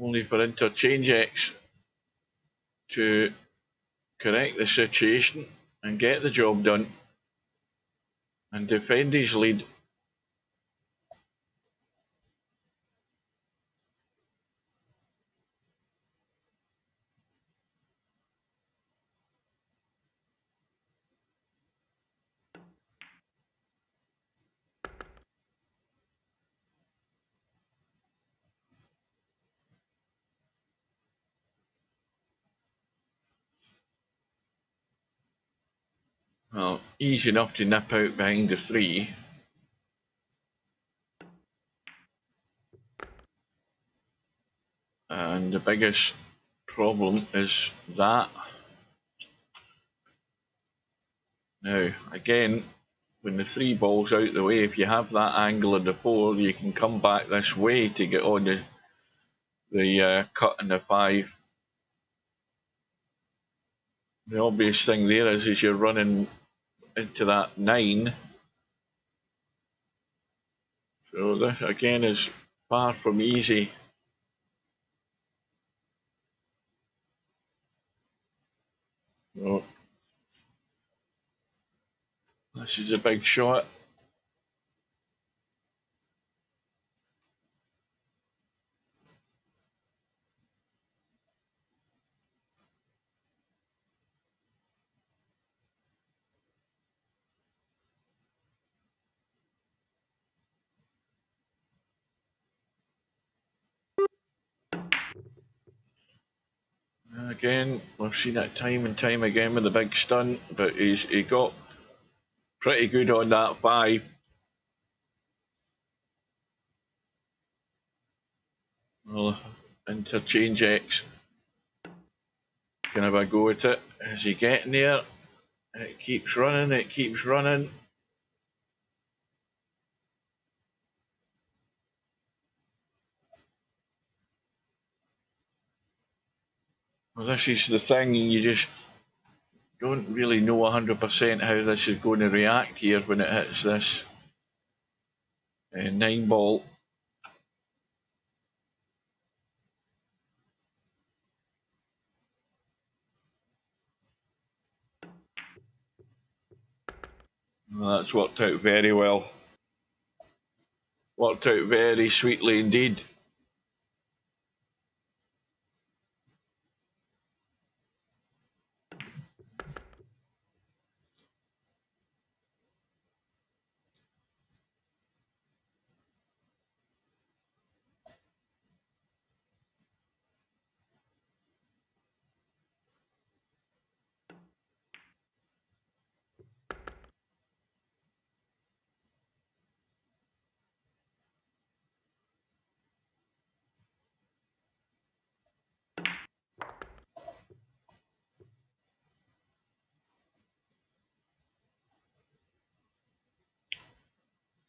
only for Interchangex to correct the situation and get the job done and defend his lead. Well, easy enough to nip out behind the 3. And the biggest problem is that. Now, again, when the 3 ball's out the way, if you have that angle of the 4, you can come back this way to get on the cut in the 5. The obvious thing there is you're running into that 9. So this again is far from easy. So this is a big shot. Again, we've seen it time and time again with the big stunt, but he got pretty good on that 5. Well, Interchangex can have a go at it. Is he getting there? It keeps running, it keeps running. Well, this is the thing, you just don't really know 100% how this is going to react here when it hits this 9 ball. Well, that's worked out very well. Worked out very sweetly indeed.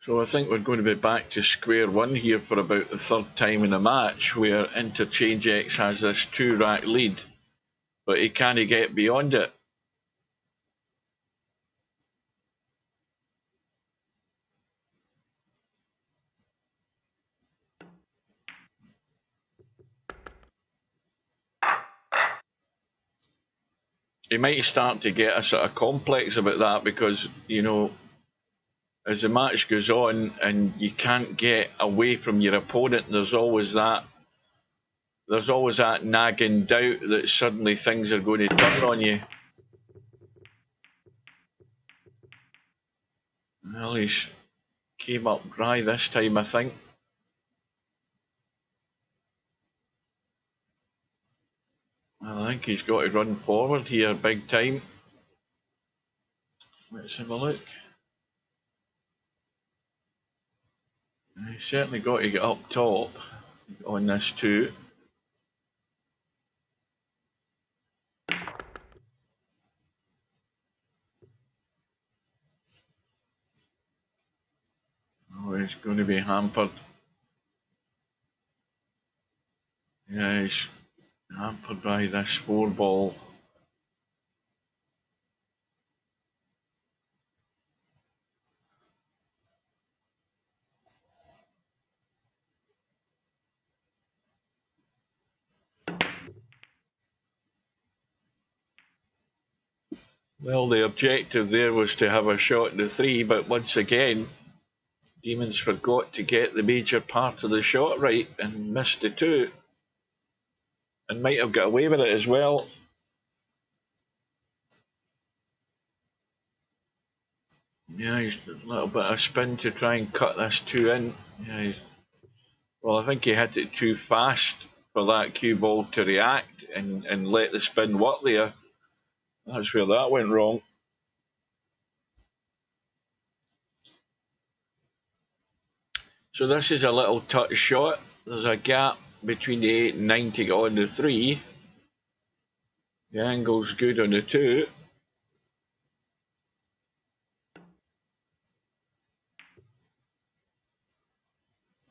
So I think we're going to be back to square one here for about the 3rd time in a match, where Interchangex has this 2-rack lead, but he can't get beyond it. He might start to get a sort of complex about that because, you know, as the match goes on and you can't get away from your opponent, there's always that nagging doubt that suddenly things are going to turn on you. Well, he's came up dry this time, I think. I think he's got to run forward here big time. Let's have a look. He's certainly got to get up top on this too. Oh, he's going to be hampered. Yeah, he's hampered by this 4 ball. Well, the objective there was to have a shot in the 3, but once again, Daemon's forgot to get the major part of the shot right and missed the 2. And might have got away with it as well. Yeah, he's a little bit of spin to try and cut this 2 in. Yeah, well, I think he hit it too fast for that cue ball to react and let the spin work there. That's where that went wrong. So this is a little touch shot. There's a gap between the 8 and 9 to get on the 3. The angle's good on the 2.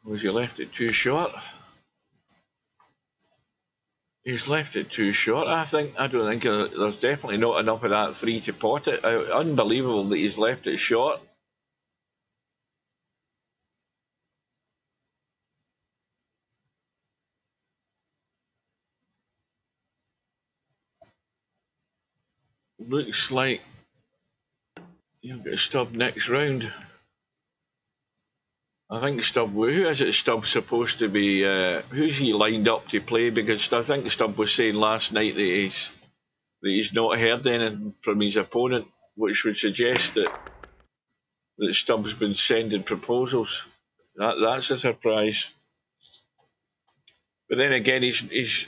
Was he left it too short? He's left it too short, I think. I don't think there's definitely not enough of that 3 to pot it. Unbelievable that he's left it short. Looks like he'll get stubbed next round. I think Stubb, who is it Stubb's supposed to be, who's he lined up to play? Because I think Stubb was saying last night that he's not heard anything from his opponent, which would suggest that Stubb's been sending proposals. That's a surprise. But then again, he's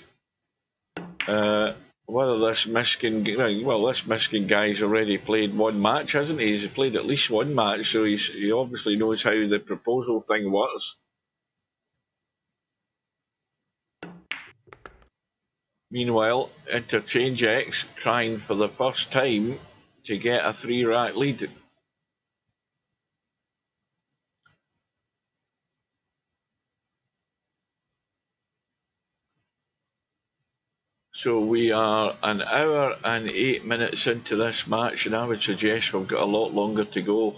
whether this Miskin guy's already played one match, hasn't he? He's played at least one match, so he obviously knows how the proposal thing works. Meanwhile, Interchangex trying for the first time to get a 3-rack lead. So we are an hour and 8 minutes into this match, and I would suggest we've got a lot longer to go.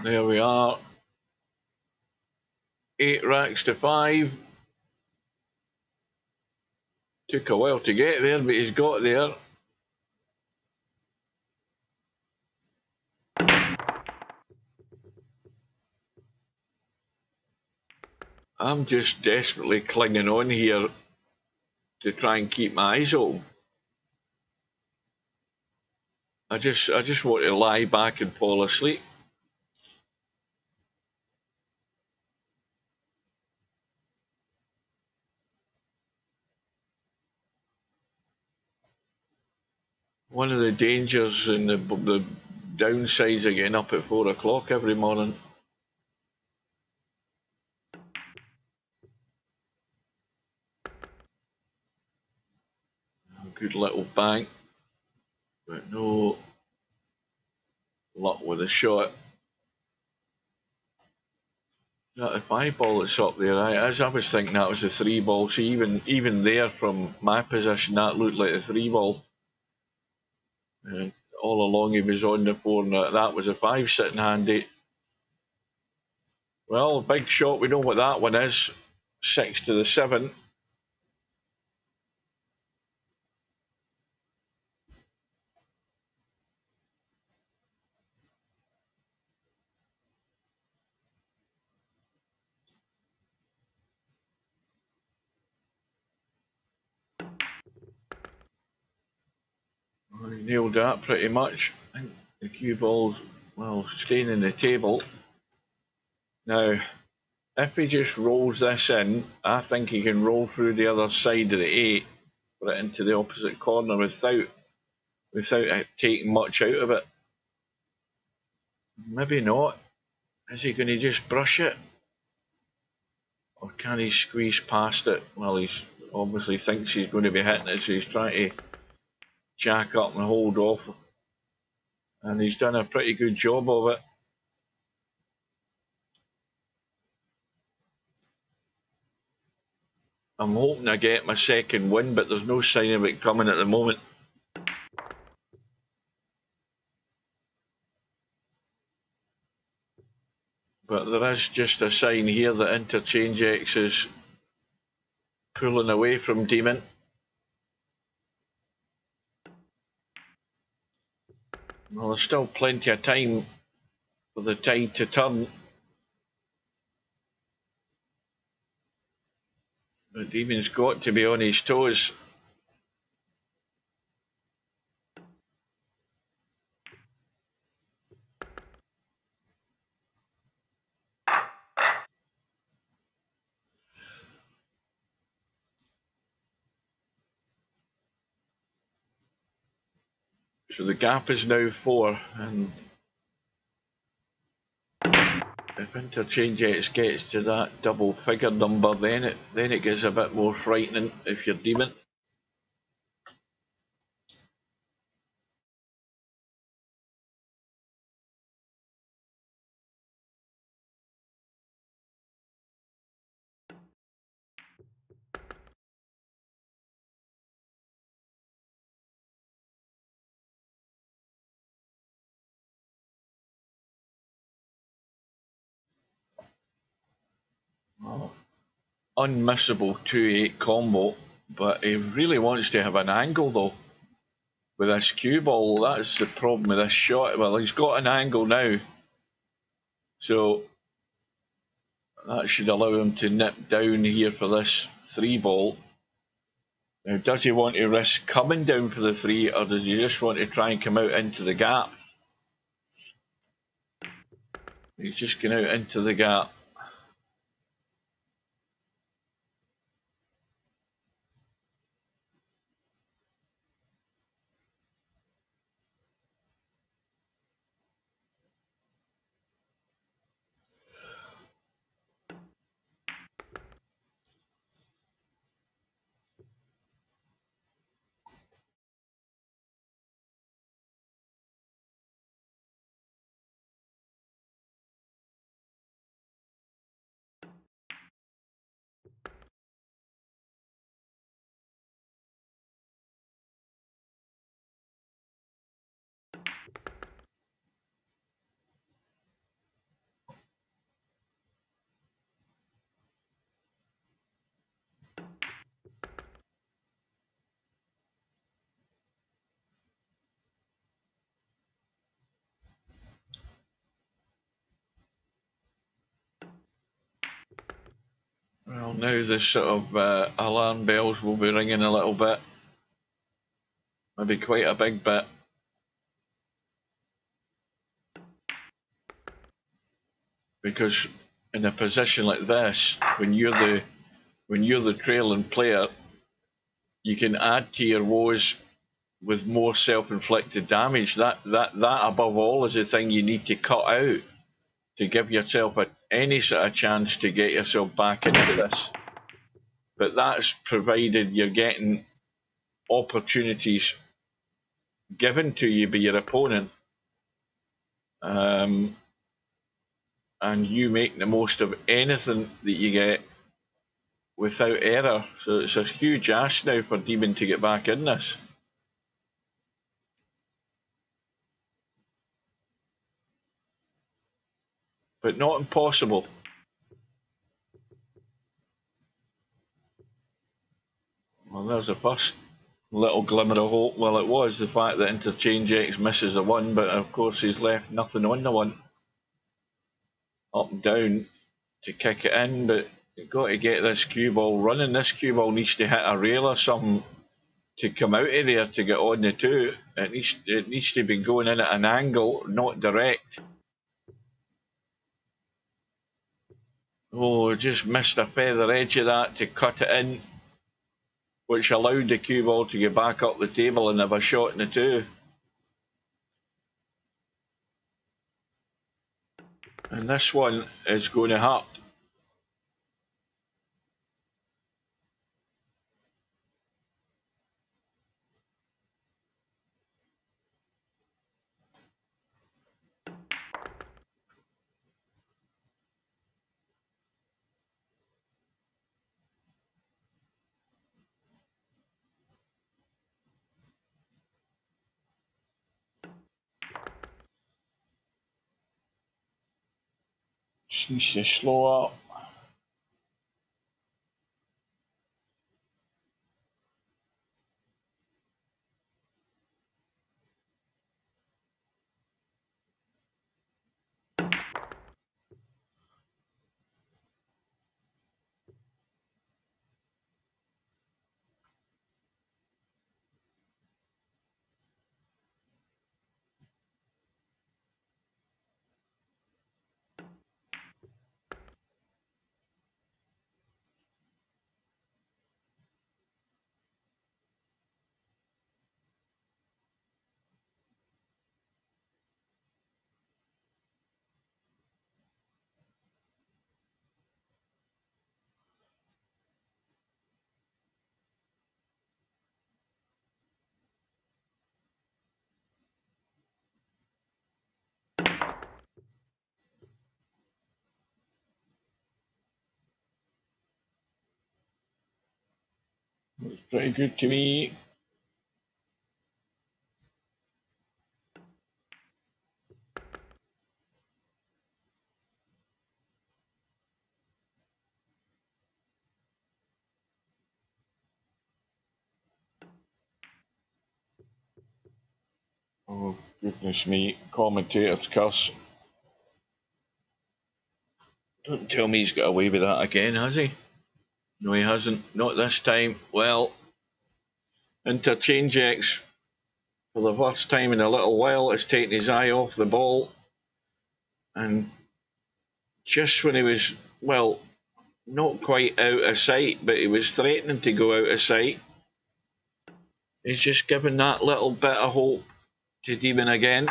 There we are. 8 racks to 5. Took a while to get there, but he's got there. I'm just desperately clinging on here to try and keep my eyes open. I just want to lie back and fall asleep. One of the dangers and the downsides of getting up at 4 o'clock every morning. A good little bank, but no luck with a shot. Is that the 5 ball that's up there? As I was thinking, that was the 3 ball. So even there, from my position, that looked like a 3 ball. All along he was on the 4, and that was a 5 sitting handy. Well, big shot, we know what that one is. 6 to the 7. Well, he nailed that pretty much. I think the cue ball's, well, staying in the table. Now, if he just rolls this in, I think he can roll through the other side of the 8, put it into the opposite corner without it taking much out of it. Maybe not. Is he going to just brush it? Or can he squeeze past it? Well, he obviously thinks he's going to be hitting it, so he's trying to jack up and hold off. And he's done a pretty good job of it. I'm hoping I get my second win, but there's no sign of it coming at the moment. But there is just a sign here that Interchangex is pulling away from Daemon. Well, there's still plenty of time for the tide to turn. But Daemon's got to be on his toes. So the gap is now 4, and if Interchangex gets to that double figure number, then it gets a bit more frightening if you're Daemon. Oh, unmissable 2-8 combo, but he really wants to have an angle though. With this cue ball, that's the problem with this shot. Well, he's got an angle now, so that should allow him to nip down here for this 3 ball. Now, does he want to risk coming down for the 3, or does he just want to try and come out into the gap? He's just going out into the gap. Well, now the sort of alarm bells will be ringing a little bit. Maybe quite a big bit. Because in a position like this, when you're the trailing player, you can add to your woes with more self-inflicted damage. That above all is the thing you need to cut out to give yourself any sort of chance to get yourself back into this. But that's provided you're getting opportunities given to you by your opponent, and you make the most of anything that you get without error. So it's a huge ask now for Daemon to get back in this. But not impossible. Well, there's the first little glimmer of hope. Well, it was the fact that Interchangex misses a 1, but of course he's left nothing on the 1. Up and down to kick it in, but you've got to get this cue ball running. This cue ball needs to hit a rail or something to come out of there to get on the 2. It needs to be going in at an angle, not direct. Oh, just missed a feather edge of that to cut it in, which allowed the cue ball to get back up the table and have a shot in the 2. And this one is going to hurt. Seems to slow up. Looks pretty good to me. Oh, goodness me. Commentator's curse. Don't tell me he's got away with that again, has he? No, he hasn't. Not this time. Well, Interchangex, for the first time in a little while, has taken his eye off the ball. And just when he was, well, not quite out of sight, but he was threatening to go out of sight, he's just given that little bit of hope to Daemon again.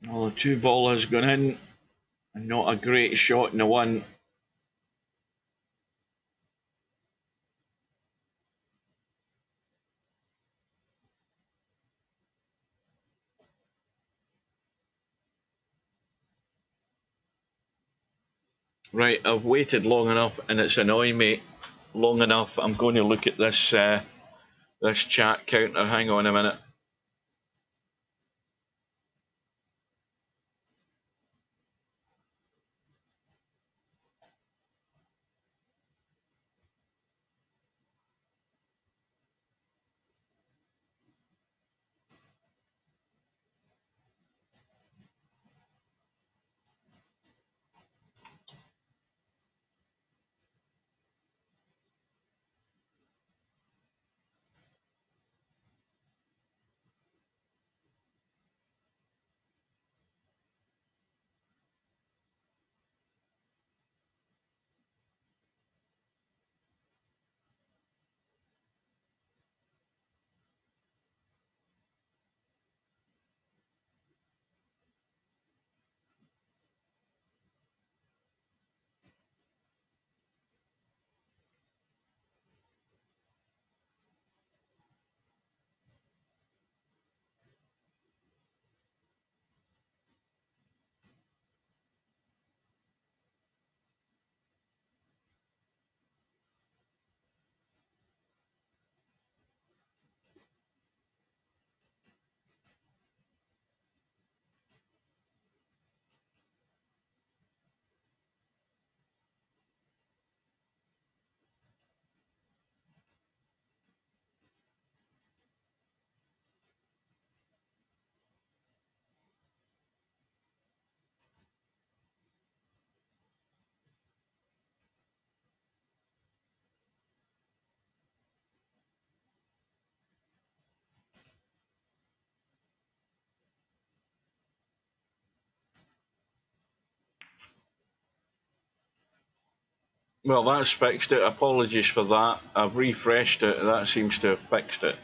Well, the 2 ball has gone in, and not a great shot in the 1. Right, I've waited long enough, and it's annoying me long enough. I'm going to look at this this chat counter. Hang on a minute. Well, that's fixed it. Apologies for that. I've refreshed it. That seems to have fixed it.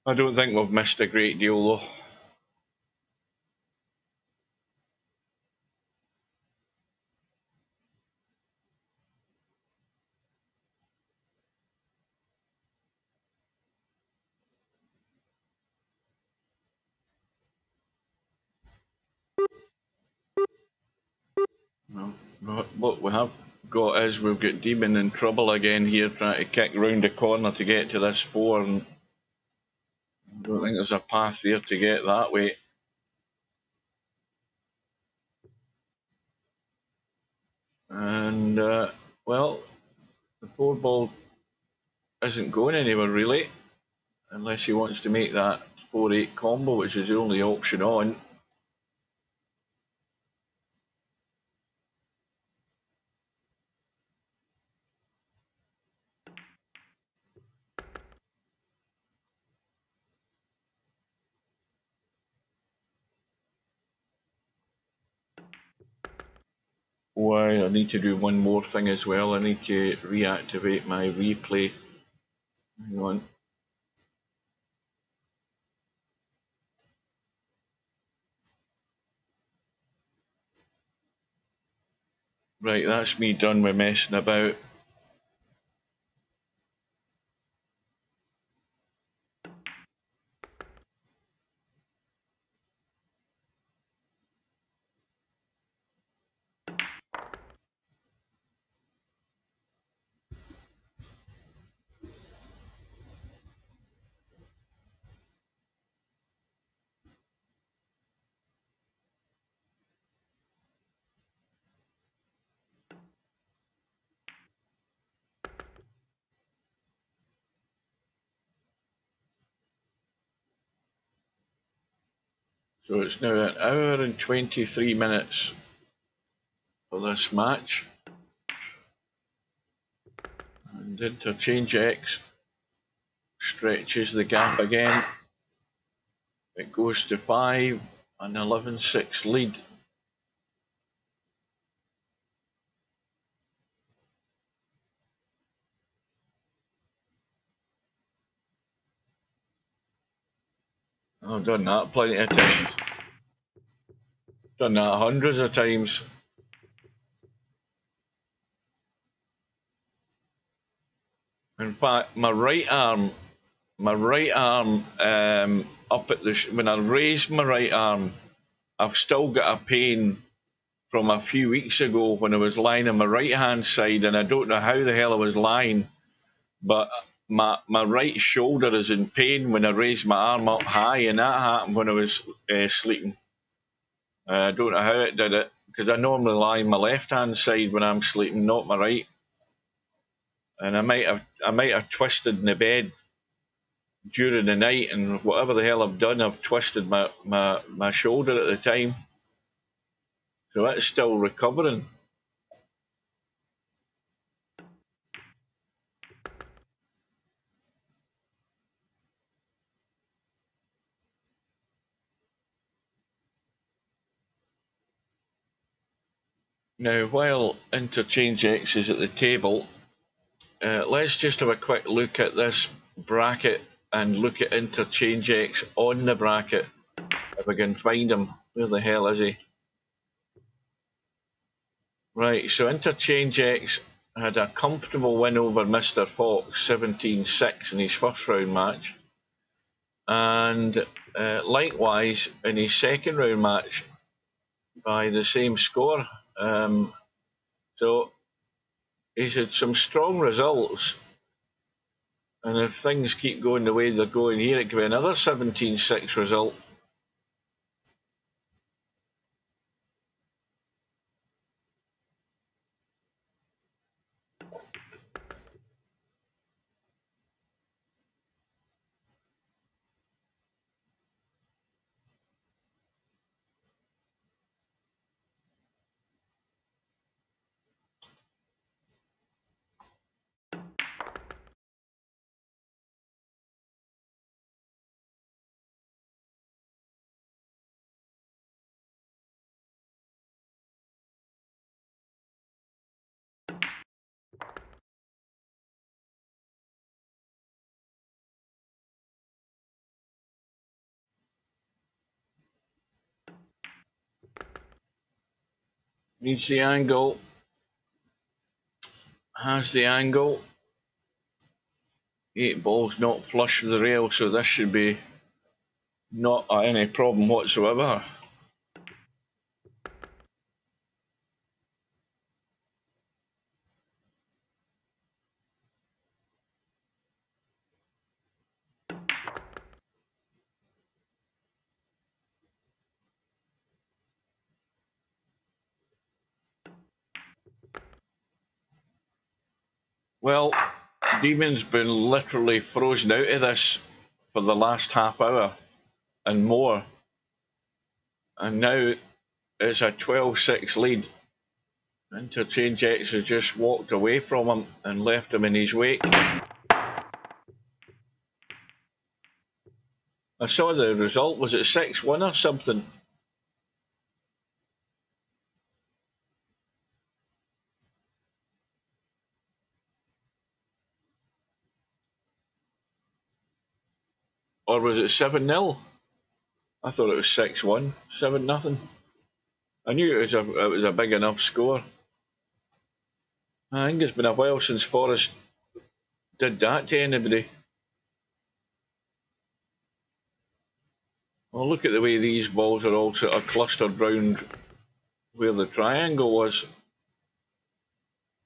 I don't think we've missed a great deal, though. No, look, we have got is we've got Daemon in trouble again here, trying to kick round the corner to get to this 4, and I don't think there's a path there to get that way. And, well, the 4 ball isn't going anywhere really, unless he wants to make that 4-8 combo, which is the only option on. Why, I need to do one more thing as well. I need to reactivate my replay. Hang on. Right, that's me done with messing about. So it's now an hour and 23 minutes for this match. And Interchangex stretches the gap again. It goes to 5, an 11-6 lead. I've done that plenty of times. Done that hundreds of times. In fact, my right arm up at the when I raise my right arm, I've still got a pain from a few weeks ago when I was lying on my right hand side, and I don't know how the hell I was lying, but my right shoulder is in pain when I raise my arm up high, and that happened when I was sleeping. I don't know how it did it, because I normally lie on my left hand side when I'm sleeping, not my right. And I might have twisted in the bed during the night, and whatever the hell I've done, I've twisted my shoulder at the time. So it's still recovering. Now, while Interchangex is at the table, let's just have a quick look at this bracket and look at Interchangex on the bracket. If I can find him. Where the hell is he? Right, so Interchangex had a comfortable win over Mr. Fox, 17-6 in his first round match. And likewise, in his second round match, by the same score. So he's had some strong results. And if things keep going the way they're going here, it could be another 17-6 result. Needs the angle. Has the angle. 8 balls not flush with the rail, so this should be not any problem whatsoever. Well, Daemon's been literally frozen out of this for the last half hour and more. And now it's a 12-6 lead. Interchangex has just walked away from him and left him in his wake. I saw the result. Was it 6-1 or something? Or was it 7-0? I thought it was 6-1, 7-0. I knew it was a big enough score. I think it's been a while since Forrest did that to anybody. Well, look at the way these balls are all sort of clustered round where the triangle was.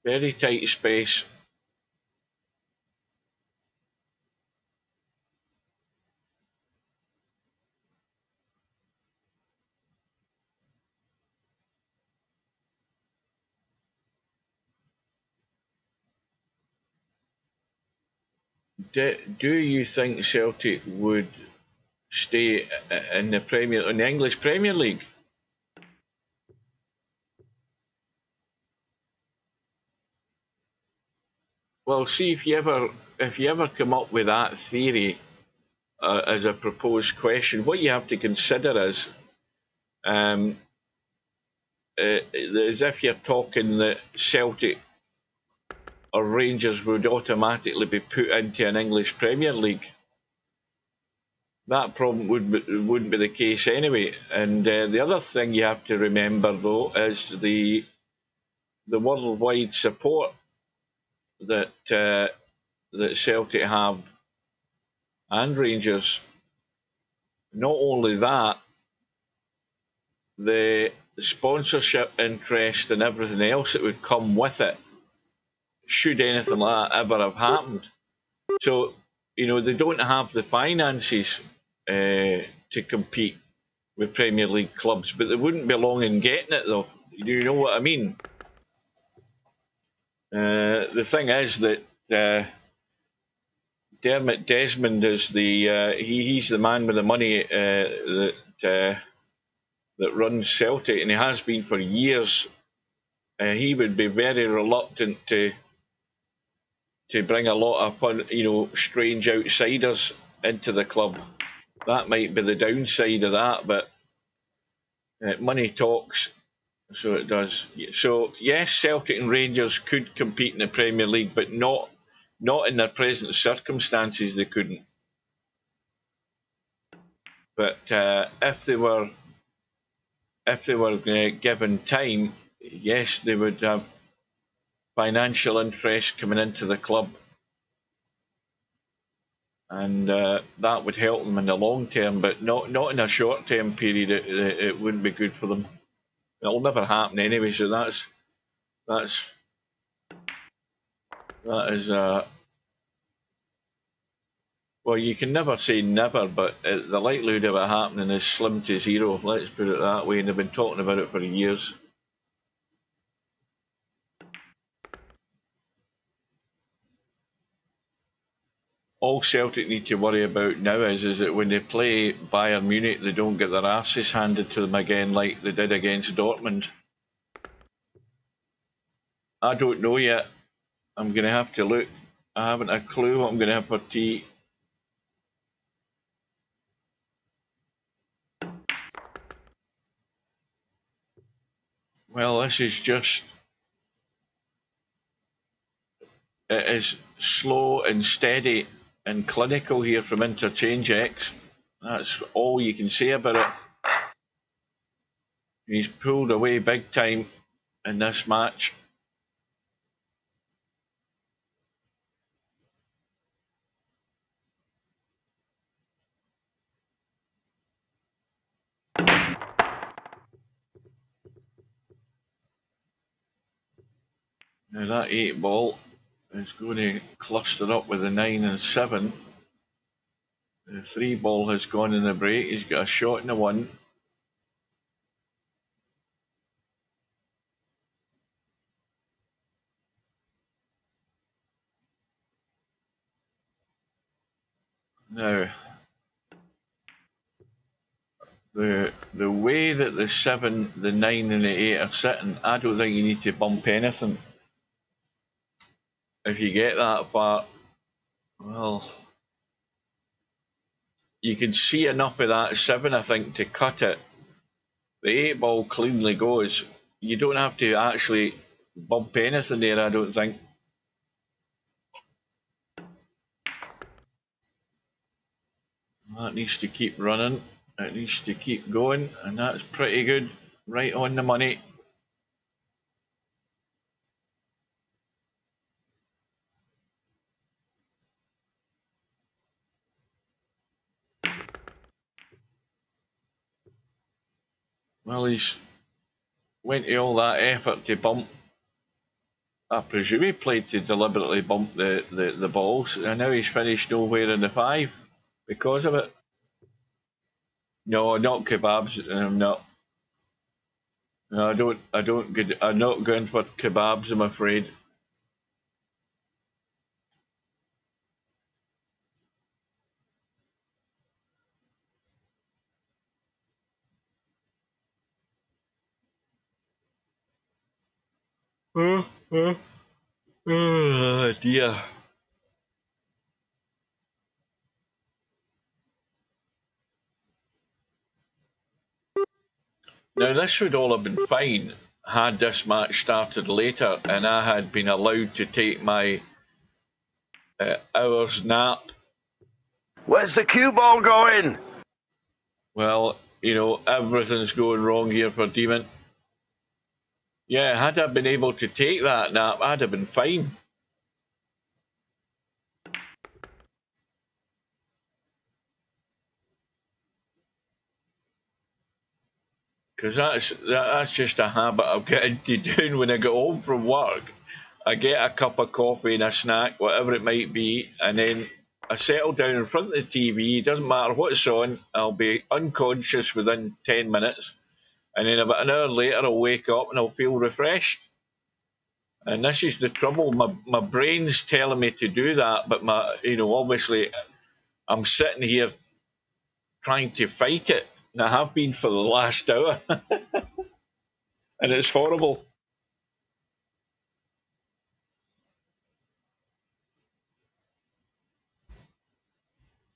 Very tight space. Do you think Celtic would stay in the English Premier League? Well, see, if you ever come up with that theory as a proposed question, what you have to consider is as if you're talking that Celtic or Rangers would automatically be put into an English Premier League. That problem wouldn't be the case anyway. And the other thing you have to remember, though, is the worldwide support that Celtic have and Rangers. Not only that, the sponsorship interest and everything else that would come with it, should anything like that ever have happened. So, they don't have the finances to compete with Premier League clubs, but they wouldn't be long in getting it, though. Do you know what I mean? The thing is that Daemon is he's the man with the money that runs Celtic, and he has been for years. He would be very reluctant to bring a lot of fun, strange outsiders into the club. That might be the downside of that, but money talks, so it does. So yes, Celtic and Rangers could compete in the Premier League, but not in their present circumstances. They couldn't. But if they were given time, yes, they would have financial interest coming into the club. And that would help them in the long term, but not in a short term period. It wouldn't be good for them. It'll never happen anyway. So that is well, you can never say never, but the likelihood of it happening is slim to zero. Let's put it that way. And they've been talking about it for years. All Celtic need to worry about now is that when they play Bayern Munich, they don't get their asses handed to them again like they did against Dortmund. I don't know yet. I'm going to have to look. I haven't a clue what I'm going to have for tea. Well, this is just... It is slow and steady and clinical here from Interchangex. That's all you can say about it. He's pulled away big time in this match. Now that 8 ball is going to cluster up with the 9 and 7. The 3 ball has gone in the break. He's got a shot in the 1. Now, the way that the 7, the 9 and the 8 are sitting, I don't think you need to bump anything. If you get that far, well, you can see enough of that 7, I think, to cut it. The 8 ball cleanly goes. You don't have to actually bump anything there, I don't think. That needs to keep running. It needs to keep going, and that's pretty good. Right on the money. Well, he's went to all that effort to bump. I presume he played to deliberately bump the balls, and now he's finished nowhere in the 5 because of it. No, not kebabs. I'm not. No, I don't. I'm not going for kebabs, I'm afraid. Oh dear. Now this would all have been fine had this match started later and I had been allowed to take my hour's nap. Where's the cue ball going? Well, you know, everything's going wrong here for Daemon. Yeah, had I been able to take that nap, I'd have been fine. Because that's just a habit I'm getting to doing when I get home from work. I get a cup of coffee and a snack, whatever it might be, and then I settle down in front of the TV. Doesn't matter what's on, I'll be unconscious within 10 minutes. And then about an hour later, I'll wake up and I'll feel refreshed. And this is the trouble. My brain's telling me to do that, but obviously, I'm sitting here trying to fight it. And I have been for the last hour. And it's horrible.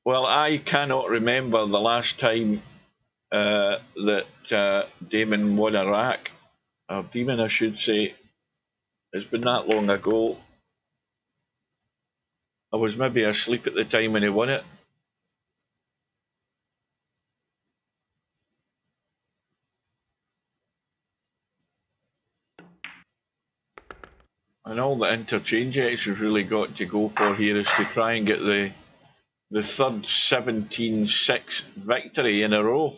Well, I cannot remember the last time that Daemon won a rack. Or Daemon, I should say. It's been that long ago. I was maybe asleep at the time when he won it. And all the Interchangex has really got to go for here is to try and get the third 17-6 victory in a row.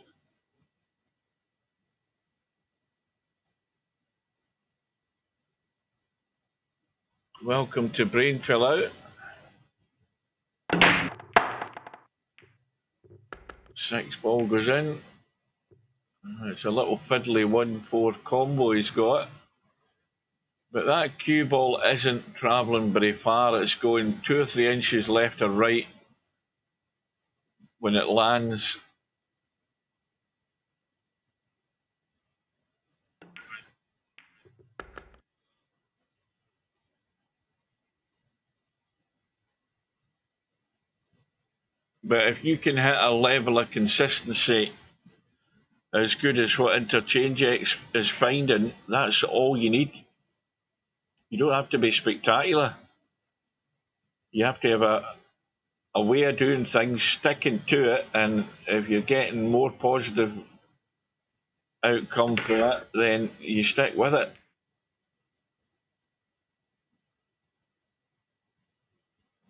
Welcome to Brain Fill Out. 6 ball goes in. It's a little fiddly 1-4 combo he's got. But that cue ball isn't travelling very far. It's going 2 or 3 inches left or right when it lands. But if you can hit a level of consistency as good as what Interchangex is finding, that's all you need. You don't have to be spectacular. You have to have a way of doing things, sticking to it, and if you're getting more positive outcome for it, then you stick with it.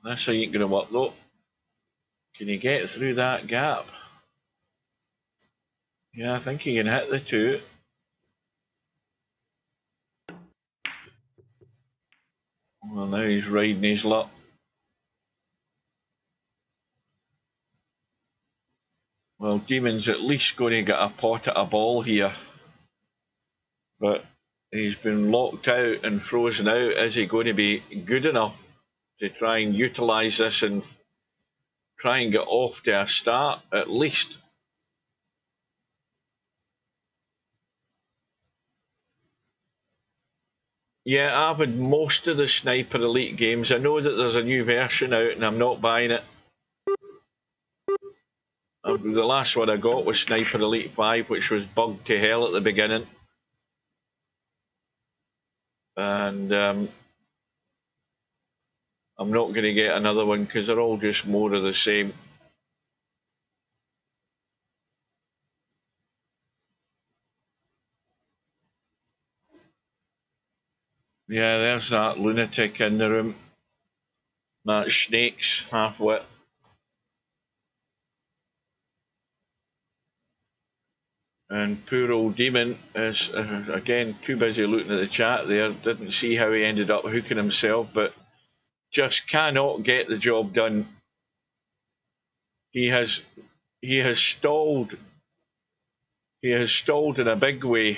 This ain't going to work though. Can you get through that gap? Yeah, I think he can hit the 2. Well, now he's riding his luck. Well, Daemon's at least going to get a pot at a ball here. But he's been locked out and frozen out. Is he going to be good enough to try and utilise this and try and get off to a start at least. Yeah, I've had most of the Sniper Elite games. I know that there's a new version out and I'm not buying it. The last one I got was Sniper Elite 5, which was bugged to hell at the beginning. And I'm not going to get another one because they're all just more of the same. Yeah, there's that lunatic in the room. That snake's half-wit. And poor old Daemon is, again, too busy looking at the chat there. Didn't see how he ended up hooking himself, but just cannot get the job done. He has stalled. He has stalled in a big way.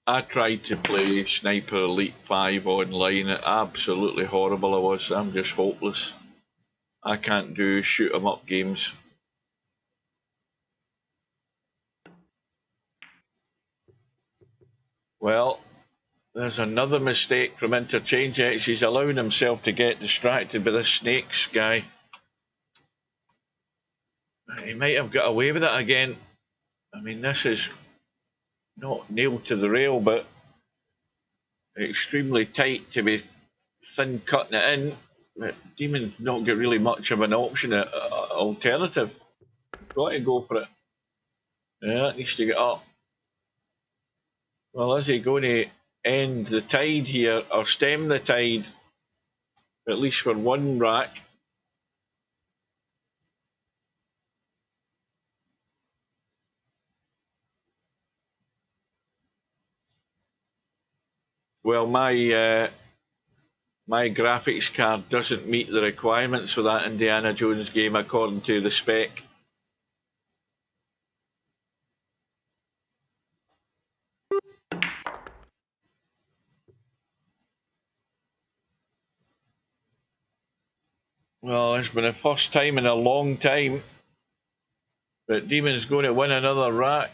I tried to play Sniper Elite 5 online. Absolutely horrible I was. I'm just hopeless. I can't do shoot 'em up games. Well, there's another mistake from Interchangex. He's allowing himself to get distracted by this snakes guy. He might have got away with it again. I mean, this is not nailed to the rail, but extremely tight to be thin cutting it in. But Daemon's not got really much of an option, alternative. Got to go for it. Yeah, it needs to get up. Well, is he going to end the tide here or stem the tide? At least for one rack. Well, my graphics card doesn't meet the requirements for that Indiana Jones game according to the spec. Well, it's been the first time in a long time that Daemon's going to win another rack.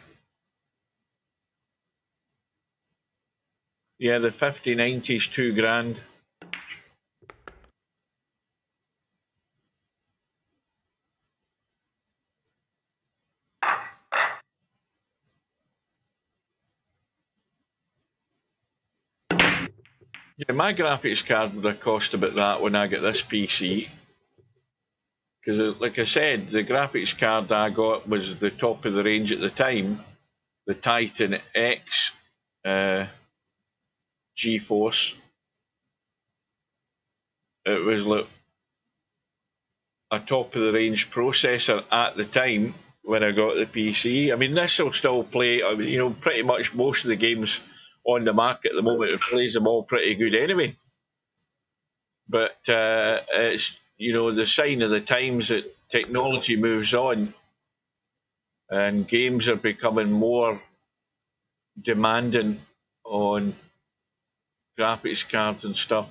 Yeah, the 5090's $2,000. Yeah, my graphics card would have cost about that when I get this PC. Because, like I said, the graphics card I got was the top of the range at the time. The Titan X GeForce. It was like a top of the range processor at the time when I got the PC. I mean, this will still play, you know, pretty much most of the games on the market at the moment. It plays them all pretty good anyway. But it's, you know, the sign of the times that technology moves on and games are becoming more demanding on graphics cards and stuff.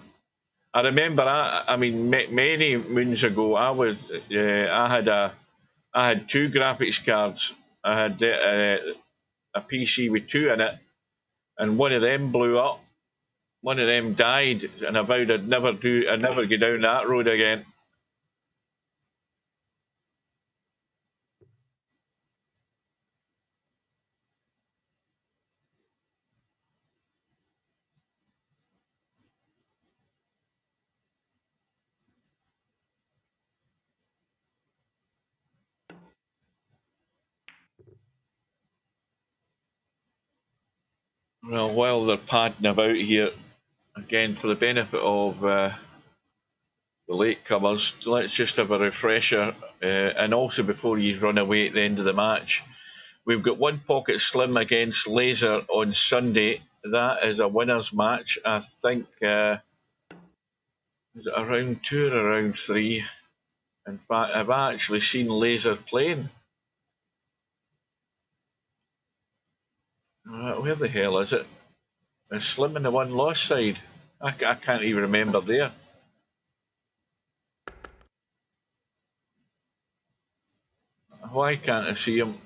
I remember, I mean, many moons ago, I had two graphics cards. I had a PC with two in it, and one of them blew up. One of them died, and I vowed I'd never go down that road again. Well, while they're padding about here, again, for the benefit of the latecomers, let's just have a refresher, and also before you run away at the end of the match, We've got One Pocket Slim against Laser on Sunday. That is a winners match. I think, is it a round 2 or a round 3? In fact, I've actually seen Laser playing. Where the hell is it? Is Slim in the one loss side? I can't even remember there. Why can't I see him?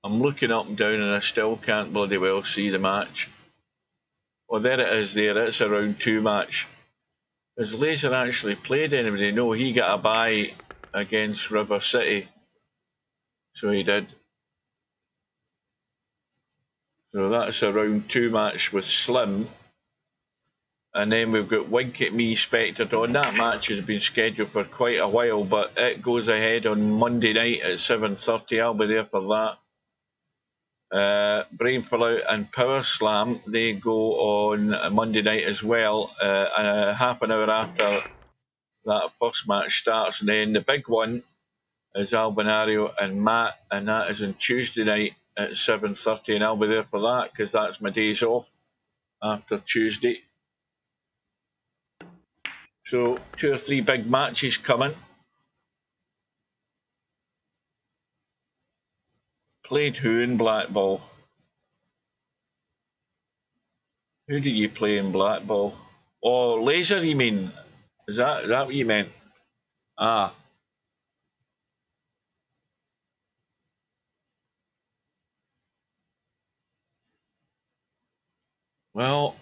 I'm looking up and down and I still can't bloody well see the match. Oh, there it is there. It's a round 2 match. Has Laser actually played anybody? No, he got a bye against River City. So he did. So that's a round 2 match with Slim. And then we've got Wink at Me, Spectre Dawn. That match has been scheduled for quite a while, but it goes ahead on Monday night at 7:30. I'll be there for that. Brain Fallout and Power Slam, they go on Monday night as well, half an hour after that first match starts. And then the big one is Albinario and Matt, and that is on Tuesday night at 7:30, and I'll be there for that because that's my days off after Tuesday. So 2 or 3 big matches coming. Played who in Blackball? Who did you play in Blackball? Oh, Laser, you mean? Is that what you meant? Ah. Well,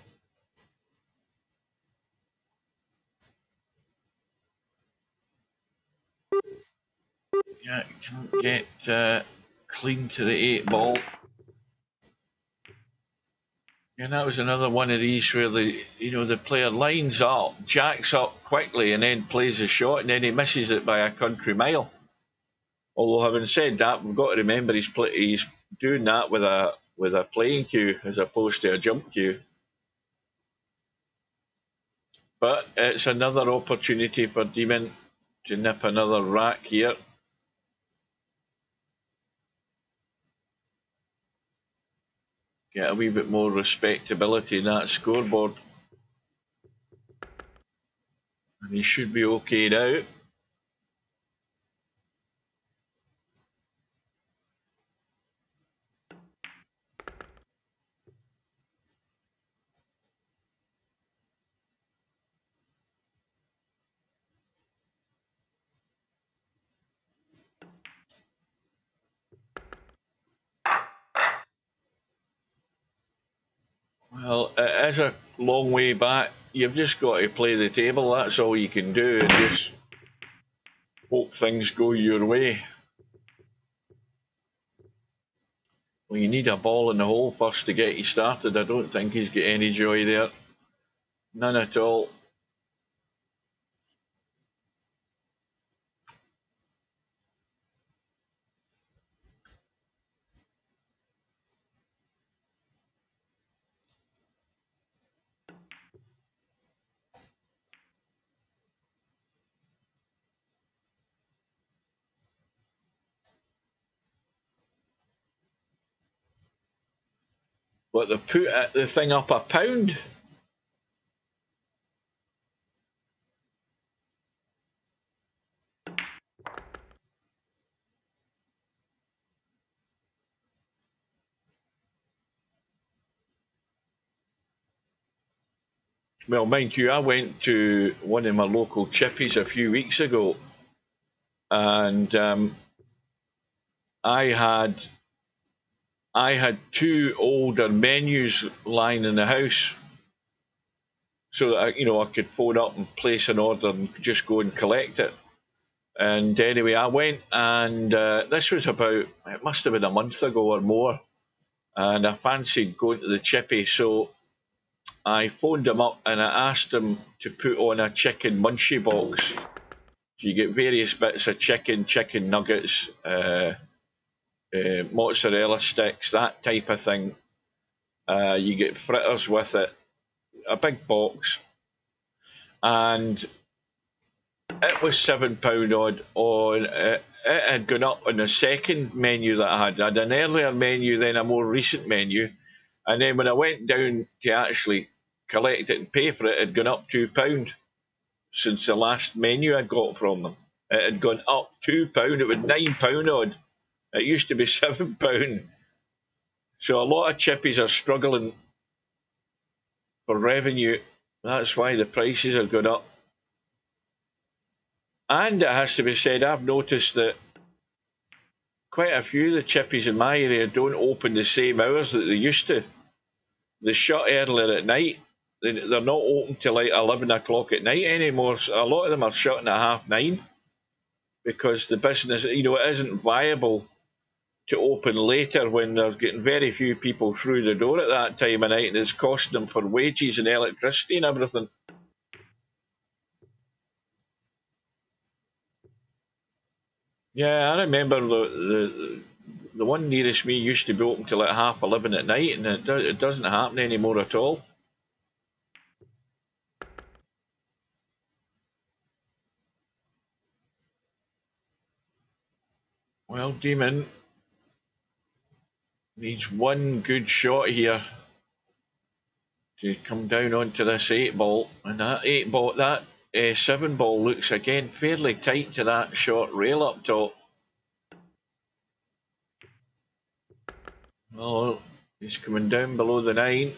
yeah, can't get clean to the 8 ball. And that was another one of these where the player lines up, jacks up quickly, and then plays a shot, and then he misses it by a country mile. Although, having said that, we've got to remember he's doing that with a playing cue as opposed to a jump cue. But it's another opportunity for Daemon to nip another rack here. Get a wee bit more respectability in that scoreboard. And he should be okay now. Well, it is a long way back. You've just got to play the table. That's all you can do, and just hope things go your way. Well, you need a ball in the hole first to get you started. I don't think he's got any joy there. None at all. But they put the thing up a pound. Well, mind you, I went to one of my local chippies a few weeks ago, and I had 2 older menus lying in the house, so that I could phone up and place an order and just go and collect it. And anyway, I went, and this was it must have been a month ago or more, and I fancied going to the chippy, so I phoned him up and I asked him to put on a chicken munchie box. So you get various bits of chicken nuggets, mozzarella sticks, that type of thing. You get fritters with it, a big box, and it was £7 odd on it. It had gone up on the second menu that I had. I had an earlier menu, then a more recent menu, and then when I went down to actually collect it and pay for it, it had gone up £2 since the last menu I got from them. It had gone up £2. It was £9 odd. It used to be £7. So a lot of chippies are struggling for revenue. That's why the prices have gone up. And it has to be said, I've noticed that quite a few of the chippies in my area don't open the same hours that they used to. They shut earlier at night. They're not open till like 11 o'clock at night anymore. So a lot of them are shutting at 9:30 because the business, it isn't viable to open later when they're getting very few people through the door at that time of night, and it's costing them for wages and electricity and everything. Yeah, I remember the one nearest me used to be open till like 11:30 at night, and it doesn't happen anymore at all. Well, Daemon needs one good shot here to come down onto this 8-ball, and that 8-ball, that 7-ball looks again fairly tight to that short rail up top. Well, he's coming down below the 9.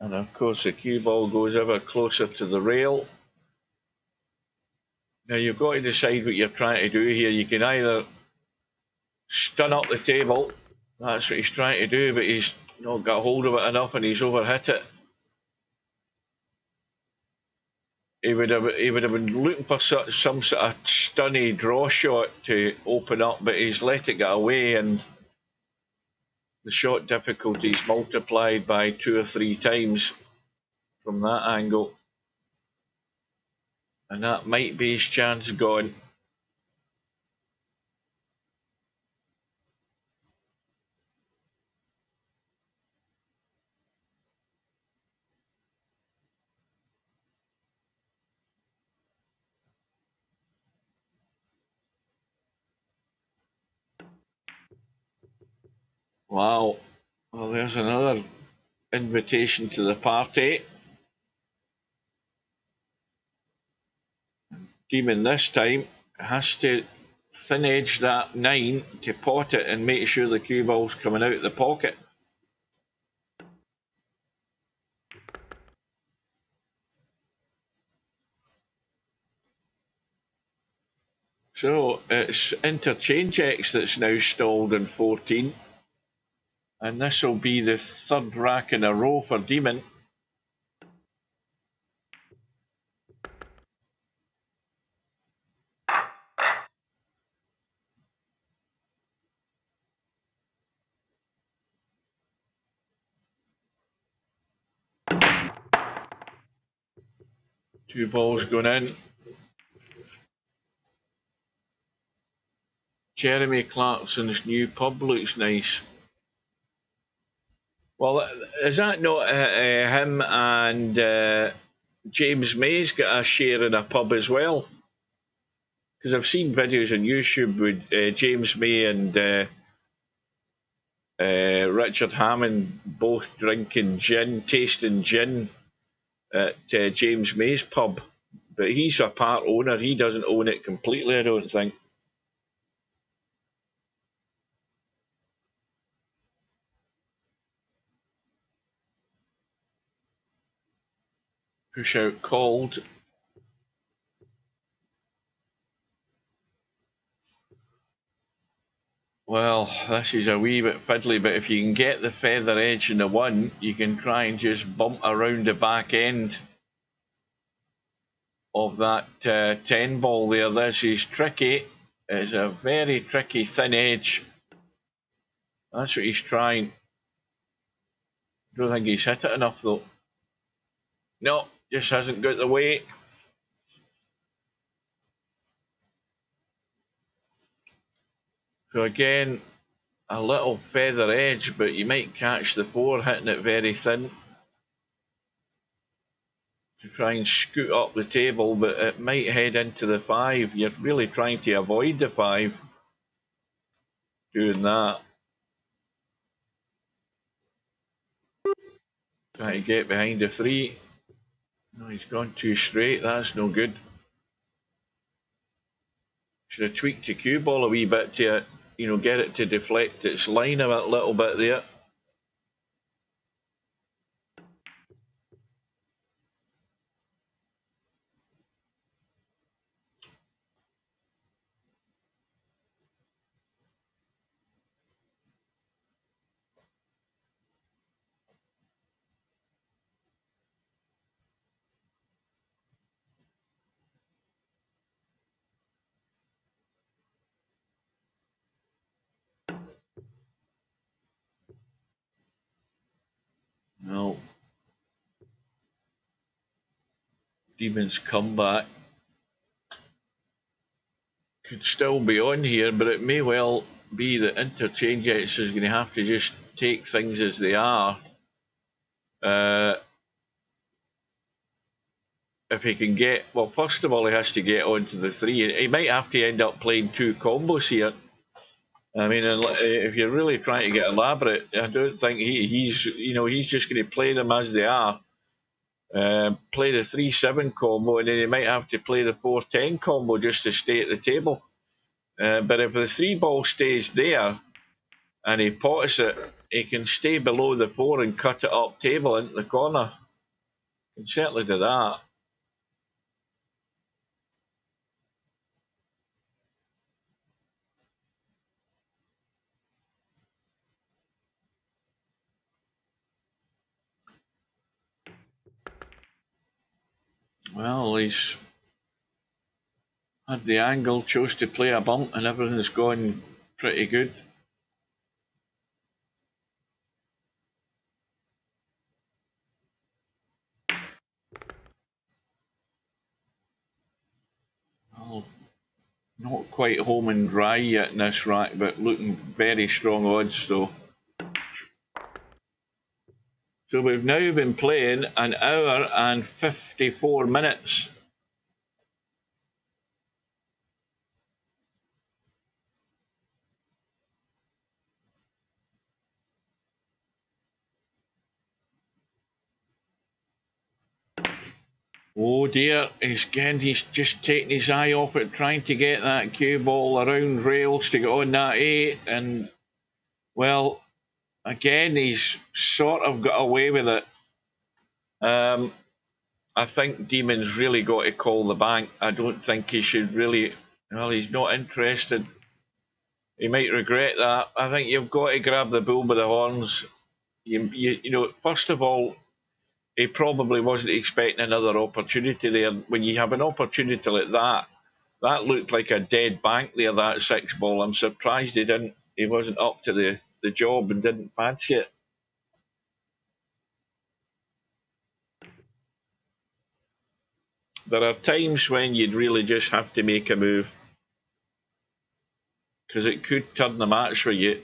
And of course the cue ball goes ever closer to the rail. Now you've got to decide what you're trying to do here. You can either stun up the table, that's what he's trying to do, but he's not got hold of it enough and he's overhit it. He would have been looking for some sort of stunny draw shot to open up, but he's let it get away, and the shot difficulty is multiplied by 2 or 3 times from that angle. And that might be his chance gone. Wow. Well, there's another invitation to the party. Daemon this time has to thin edge that 9 to pot it and make sure the cue ball's coming out of the pocket. So it's Interchangex that's now stalled in 14. And this will be the 3rd rack in a row for Daemon. Two balls going in. Jeremy Clarkson's new pub looks nice. Well, is that not him and James May's got a share in a pub as well? Because I've seen videos on YouTube with James May and Richard Hammond both drinking gin, tasting gin at James May's pub. But he's a part owner. He doesn't own it completely, I don't think. Push out called. Well, this is a wee bit fiddly, but if you can get the feather edge in the 1, you can try and just bump around the back end of that 10 ball there. This is tricky. It's a very tricky thin edge. That's what he's trying. Don't think he's hit it enough though. No, just hasn't got the weight. So again, a little feather edge, but you might catch the 4 hitting it very thin to try and scoot up the table, but it might head into the 5. You're really trying to avoid the 5 doing that. Trying to get behind the 3. No, he's gone too straight. That's no good. Should have tweaked the cue ball a wee bit to, you know, get it to deflect its line a little bit there. No. Demon's comeback could still be on here, but it may well be that Interchangex is going to have to just take things as they are. If he can get, well, first of all, he has to get onto the 3. He might have to end up playing 2 combos here. I mean, if you're really trying to get elaborate, I don't think he's just going to play them as they are. Play the 3-7 combo, and then he might have to play the 4-10 combo just to stay at the table. But if the 3 ball stays there and he pots it, he can stay below the 4 and cut it up table into the corner. He can certainly do that. Well, he's had the angle, chose to play a bump, and everything's gone pretty good. Well, not quite home and dry yet in this rack, but looking very strong odds though. So we've now been playing an hour and 54 minutes. Oh dear, he's just taking his eye off it, trying to get that cue ball around rails to get on that 8, and well, again, he's sort of got away with it. I think Daemon's really got to call the bank. I don't think he should really, well, he's not interested. He might regret that. I think you've got to grab the bull by the horns. You know, first of all, he probably wasn't expecting another opportunity there. When you have an opportunity like that, that looked like a dead bank there, that 6 ball. I'm surprised he wasn't up to the job and didn't fancy it. There are times when you'd really just have to make a move, because it could turn the match for you.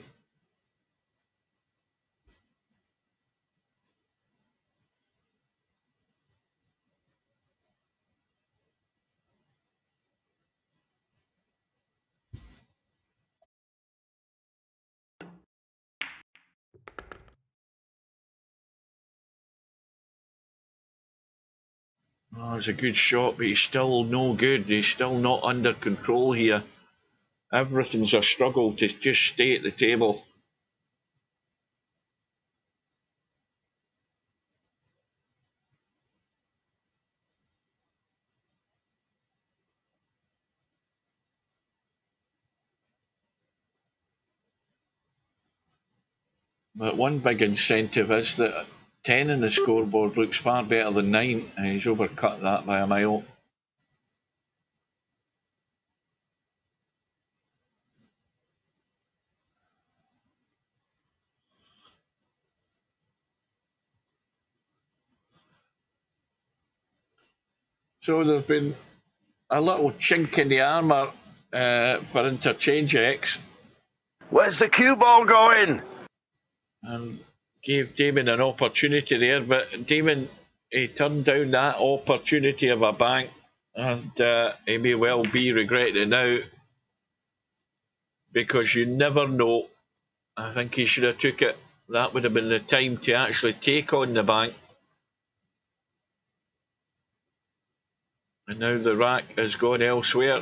Oh, it's a good shot, but he's still no good. He's still not under control here. Everything's a struggle to just stay at the table. But one big incentive is that 10 in the scoreboard looks far better than 9, and he's overcut that by a mile. So there's been a little chink in the armour for Interchangex. Where's the cue ball going? And gave Daemon an opportunity there, but Daemon, he turned down that opportunity of a bank, and he may well be regretting it now, because you never know. I think he should have took it. That would have been the time to actually take on the bank. And now the rack has gone elsewhere.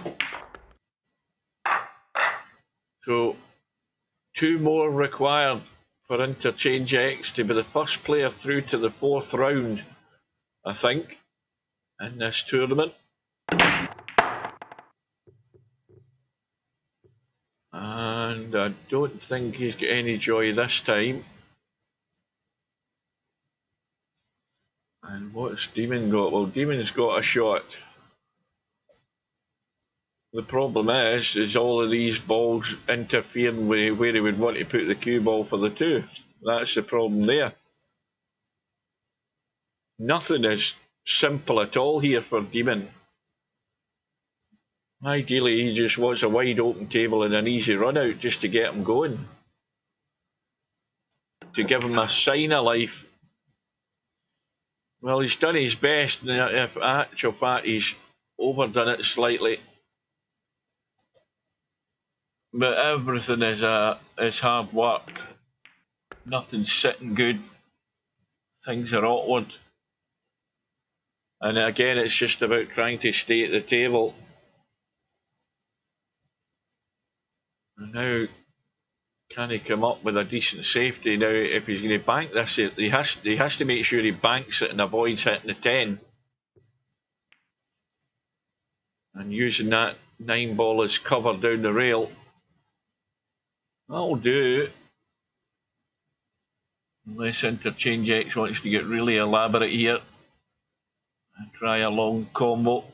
So 2 more required for Interchangex to be the first player through to the 4th round, I think, in this tournament. And I don't think he's got any joy this time. And what's Daemon got? Well, Daemon's got a shot. The problem is all of these balls interfering with where he would want to put the cue ball for the 2. That's the problem there. Nothing is simple at all here for Daemon. Ideally, he just wants a wide open table and an easy run out just to get him going. To give him a sign of life. Well, he's done his best, and in actual fact, he's overdone it slightly. But everything is hard work. Nothing's sitting good. Things are awkward. And again, it's just about trying to stay at the table. And now, can he come up with a decent safety? Now, if he's going to bank this, he has to make sure he banks it and avoids hitting the 10. And using that 9 ball as cover down the rail. That'll do. Unless Interchangex wants to get really elaborate here and try a long combo.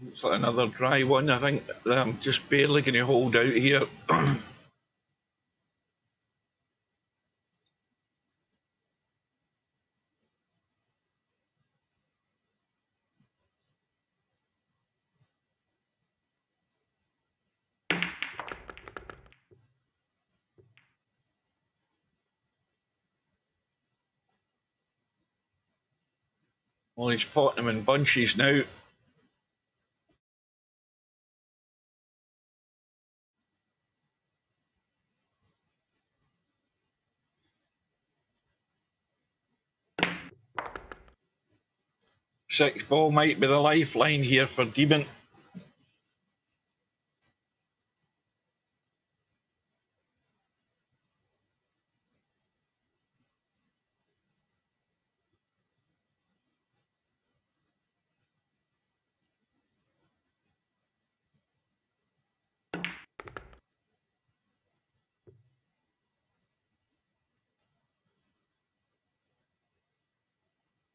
Looks like another dry one. I think I'm just barely going to hold out here. Well, he's potting them in bunches now. Six ball might be the lifeline here for Daemon.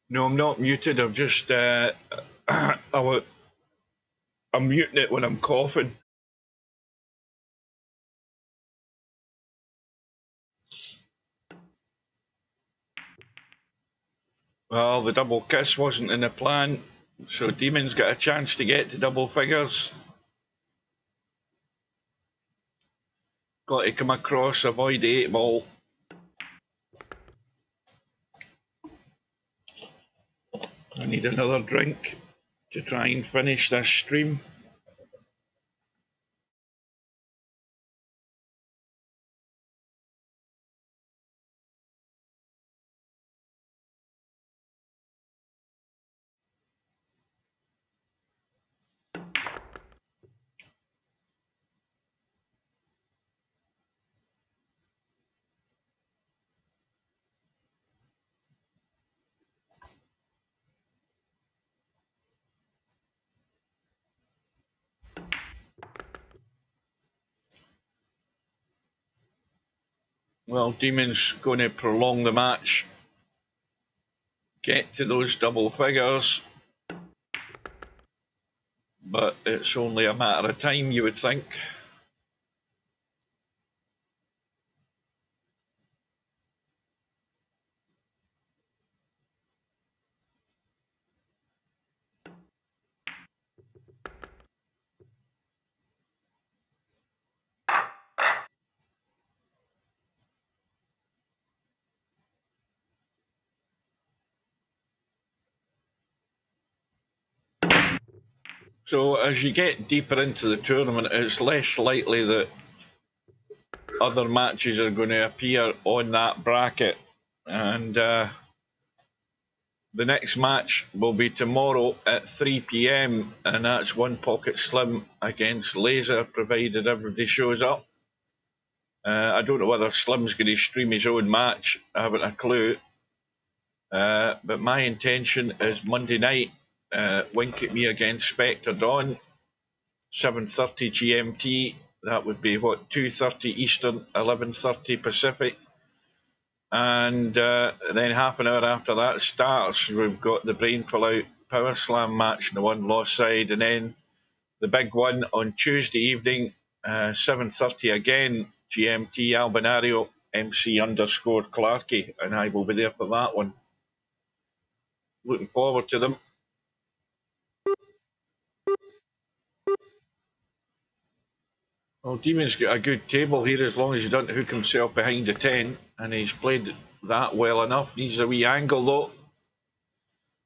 No, I'm not muted. I'm just I'm muting it when I'm coughing. Well, the double kiss wasn't in the plan, so Daemon's got a chance to get to double figures. Got to come across, avoid the 8 ball. I need another drink to try and finish this stream. Well, Daemon's going to prolong the match, get to those double figures, but it's only a matter of time, you would think. So as you get deeper into the tournament, it's less likely that other matches are going to appear on that bracket. And the next match will be tomorrow at 3 PM, and that's One Pocket Slim against Laser, provided everybody shows up. I don't know whether Slim's going to stream his own match. I haven't a clue. But my intention is Monday night, Wink at Me against Spectre Dawn, 7:30 GMT. That would be, what, 2:30 Eastern, 11:30 Pacific. And then half an hour after that starts, we've got the Brainful Out Power Slam match on the one lost side. And then the big one on Tuesday evening, 7:30 again, GMT, Albinario, MC_Clarky. And I will be there for that one. Looking forward to them. Well, Daemon's got a good table here as long as he doesn't hook himself behind the 10, and he's played that well enough. Needs a wee angle though.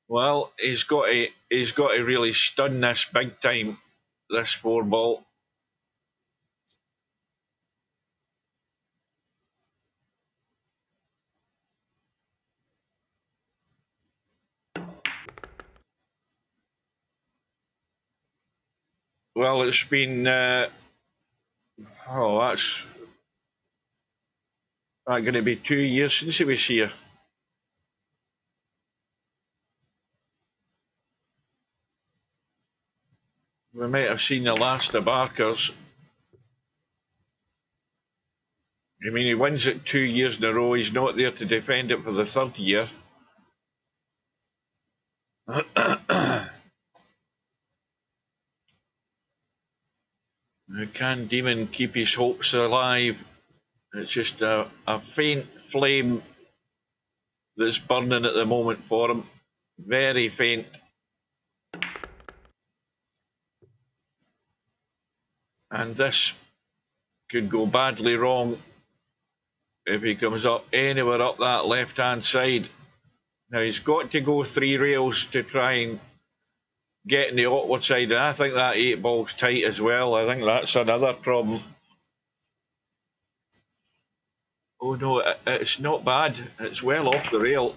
Well, he's got to really stun this big time, this 4 ball. Well, it's been that's going to be 2 years since he was here. We might have seen the last of Barker's. I mean, he wins it 2 years in a row. He's not there to defend it for the 3rd year. Can Daemon keep his hopes alive? It's just a faint flame that's burning at the moment for him. Very faint. And this could go badly wrong if he comes up anywhere up that left-hand side. Now, he's got to go 3 rails to try and get in the awkward side, and I think that 8 ball's tight as well. I think that's another problem. Oh no, it's not bad. It's well off the rail.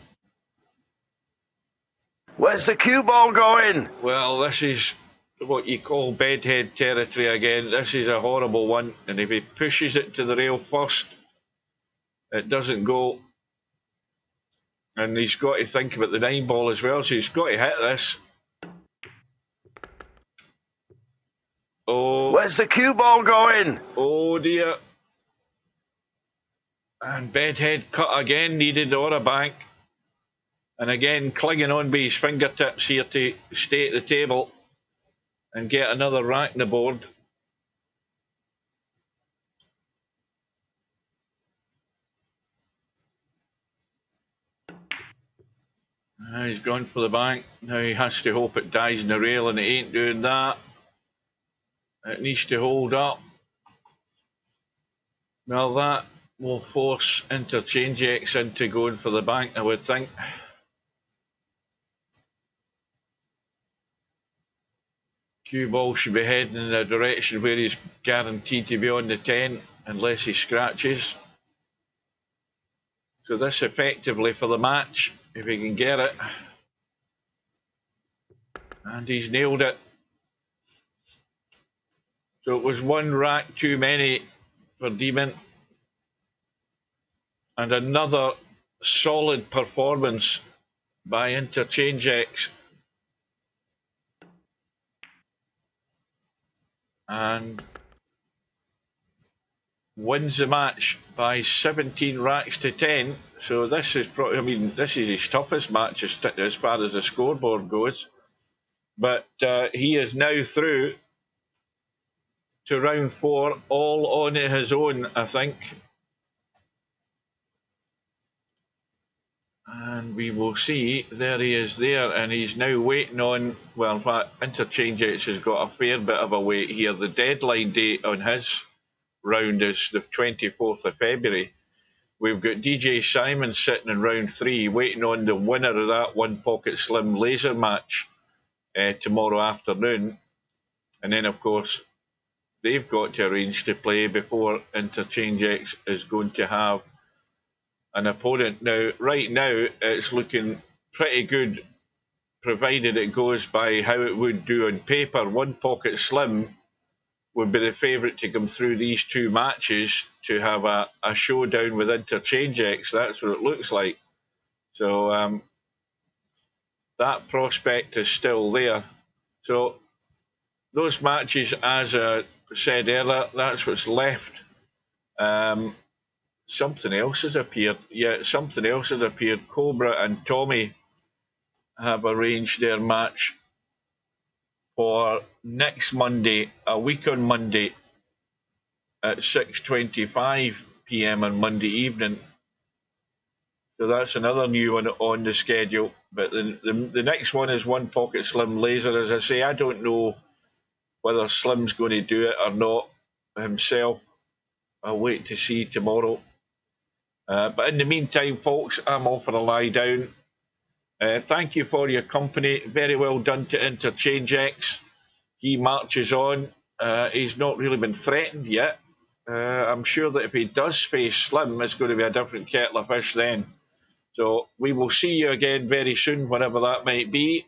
Where's the cue ball going? Well, this is what you call bedhead territory again. This is a horrible one, and if he pushes it to the rail first, it doesn't go. And he's got to think about the 9 ball as well, so he's got to hit this. Oh. Where's the cue ball going? Oh dear. And bedhead cut again, needed or a bank. And again, clinging on by his fingertips here to stay at the table and get another rack in the board. He's gone for the bank. Now he has to hope it dies in the rail, and it ain't doing that. It needs to hold up. Well, that will force Interchangex into going for the bank, I would think. Cue ball should be heading in a direction where he's guaranteed to be on the 10 unless he scratches. So this effectively for the match, if he can get it. And he's nailed it. So it was 1 rack too many for Daemon. And another solid performance by Interchangex. And wins the match by 17 racks to 10. So this is probably, I mean, this is his toughest match as far as the scoreboard goes. But he is now through to round 4, all on his own, I think. And we will see, there he is there, and he's now waiting on, well, in fact, Interchangex has got a fair bit of a wait here. The deadline date on his round is the 24th of February. We've got DJ Simon sitting in round 3, waiting on the winner of that One Pocket Slim laser match tomorrow afternoon. And then, of course, they've got to arrange to play before Interchangex is going to have an opponent. Now, right now, it's looking pretty good, provided it goes by how it would do on paper. One Pocket Slim would be the favourite to come through these 2 matches to have a showdown with Interchangex. That's what it looks like. So that prospect is still there. So those matches, as I said earlier, that's what's left. Something else has appeared. Yeah, something else has appeared. Cobra and Tommy have arranged their match for next Monday, a week on Monday, at 6:25 PM on Monday evening. So that's another new one on the schedule. But the next one is One Pocket Slim Laser. As I say, I don't know whether Slim's going to do it or not himself. I'll wait to see tomorrow. But in the meantime, folks, I'm off for a lie down. Thank you for your company. Very well done to Interchangex. He marches on. He's not really been threatened yet. I'm sure that if he does face Slim, it's going to be a different kettle of fish then. So we will see you again very soon, whenever that might be.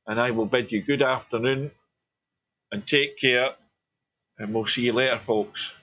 And I will bid you good afternoon and take care. And we'll see you later, folks.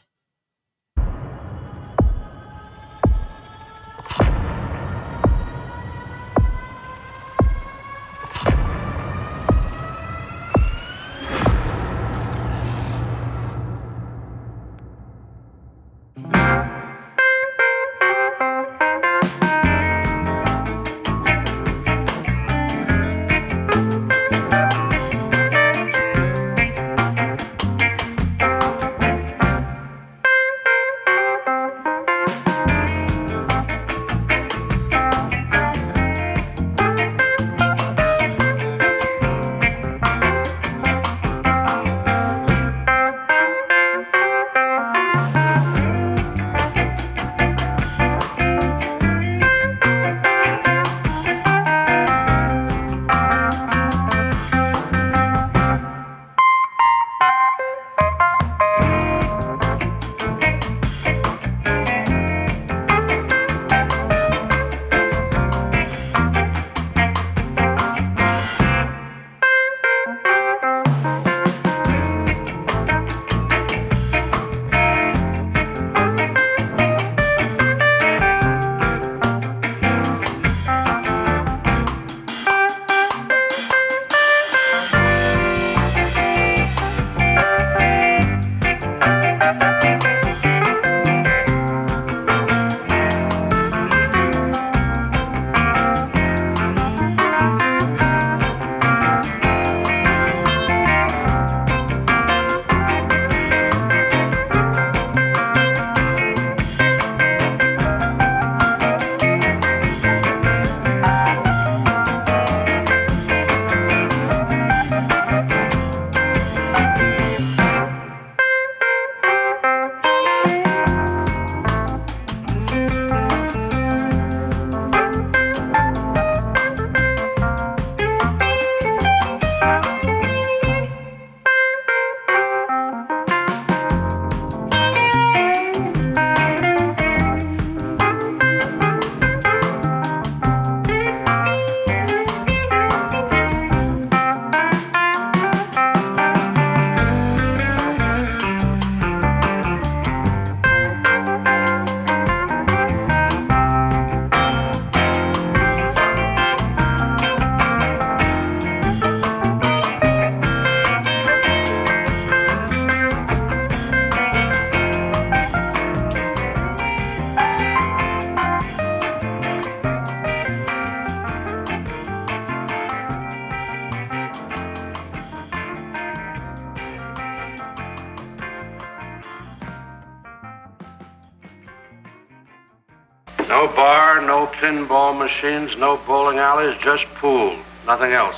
No bar, no pinball machines, no bowling alleys, just pool. Nothing else.